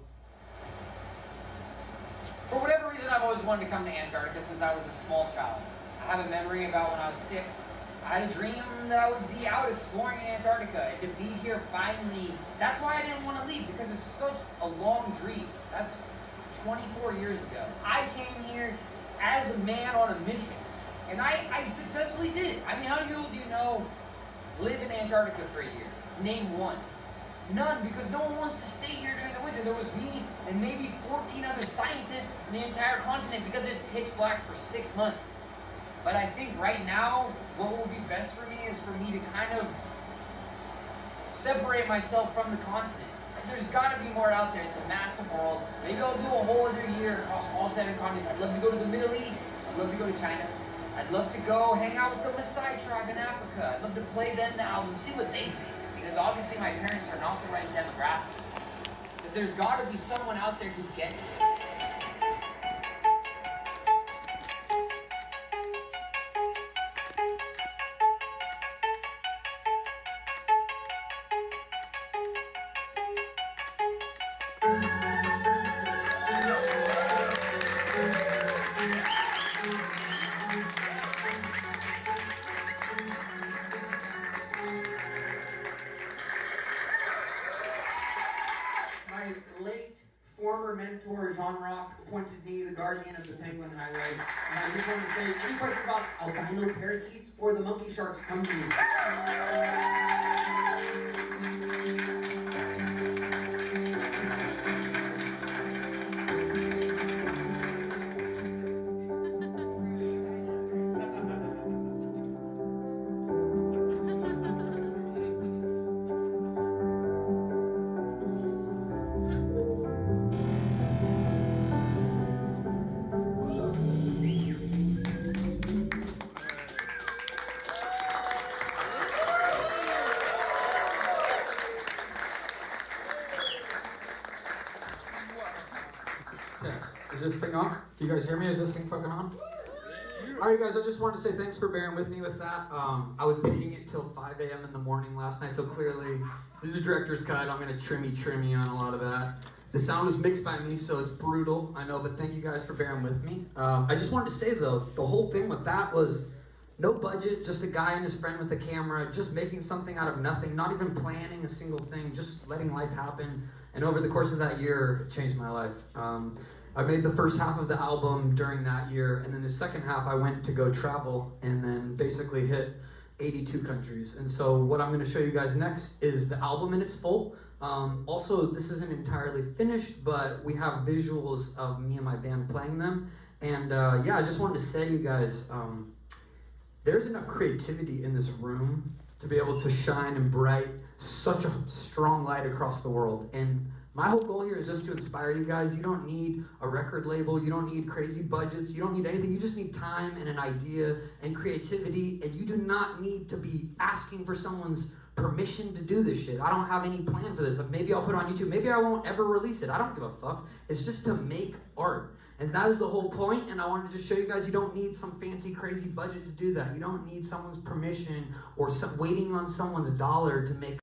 S1: For whatever reason, I've always wanted to come to Antarctica since I was a small child. I have a memory about when I was 6. I had a dream that I would be out exploring in Antarctica, and to be here finally, that's why I didn't want to leave, because it's such a long dream. That's 24 years ago. I came here as a man on a mission, and I successfully did it. I mean, how many people do you know live in Antarctica for a year? Name one. None, because no one wants to stay here during the winter. There was me and maybe 14 other scientists in the entire continent because it's pitch black for 6 months.
S11: But I think right now, what will be best for me is for me to kind of separate myself from the continent. There's got to be more out there. It's a massive world. Maybe I'll do a whole other year across all 7 continents. I'd love to go to the Middle East. I'd love to go to China. I'd love to go hang out with the Maasai tribe in Africa. I'd love to play them the album, see what they think. Because obviously my parents are not the right demographic. But there's got to be someone out there who gets it. Mentor Jean Rock appointed me the guardian of the Penguin Highway, and I just want to say, any questions about albino parakeets or the monkey sharks, come to me.
S15: Is this thing on? Do you guys hear me? Is this thing fucking on? Alright guys, I just wanted to say thanks for bearing with me with that. I was editing it till 5 a.m. in the morning last night, so clearly this is a director's cut. I'm going to trimmy on a lot of that. The sound is mixed by me, so it's brutal, I know, but thank you guys for bearing with me. I just wanted to say though, the whole thing with that was no budget, just a guy and his friend with the camera, just making something out of nothing, not even planning a single thing, just letting life happen. And over the course of that year, it changed my life. I made the first half of the album during that year, and then the second half I went to go travel and then basically hit 82 countries. And so what I'm going to show you guys next is the album in its full. Also, this isn't entirely finished, but we have visuals of me and my band playing them. And yeah, I just wanted to say, you guys, there's enough creativity in this room to be able to shine and bright such a strong light across the world. And my whole goal here is just to inspire you guys. You don't need a record label. You don't need crazy budgets. You don't need anything. You just need time and an idea and creativity. And you do not need to be asking for someone's permission to do this shit. I don't have any plan for this. Maybe I'll put it on YouTube. Maybe I won't ever release it. I don't give a fuck. It's just to make art. And that is the whole point. And I wanted to just show you guys you don't need some fancy, crazy budget to do that. You don't need someone's permission or waiting on someone's dollar to make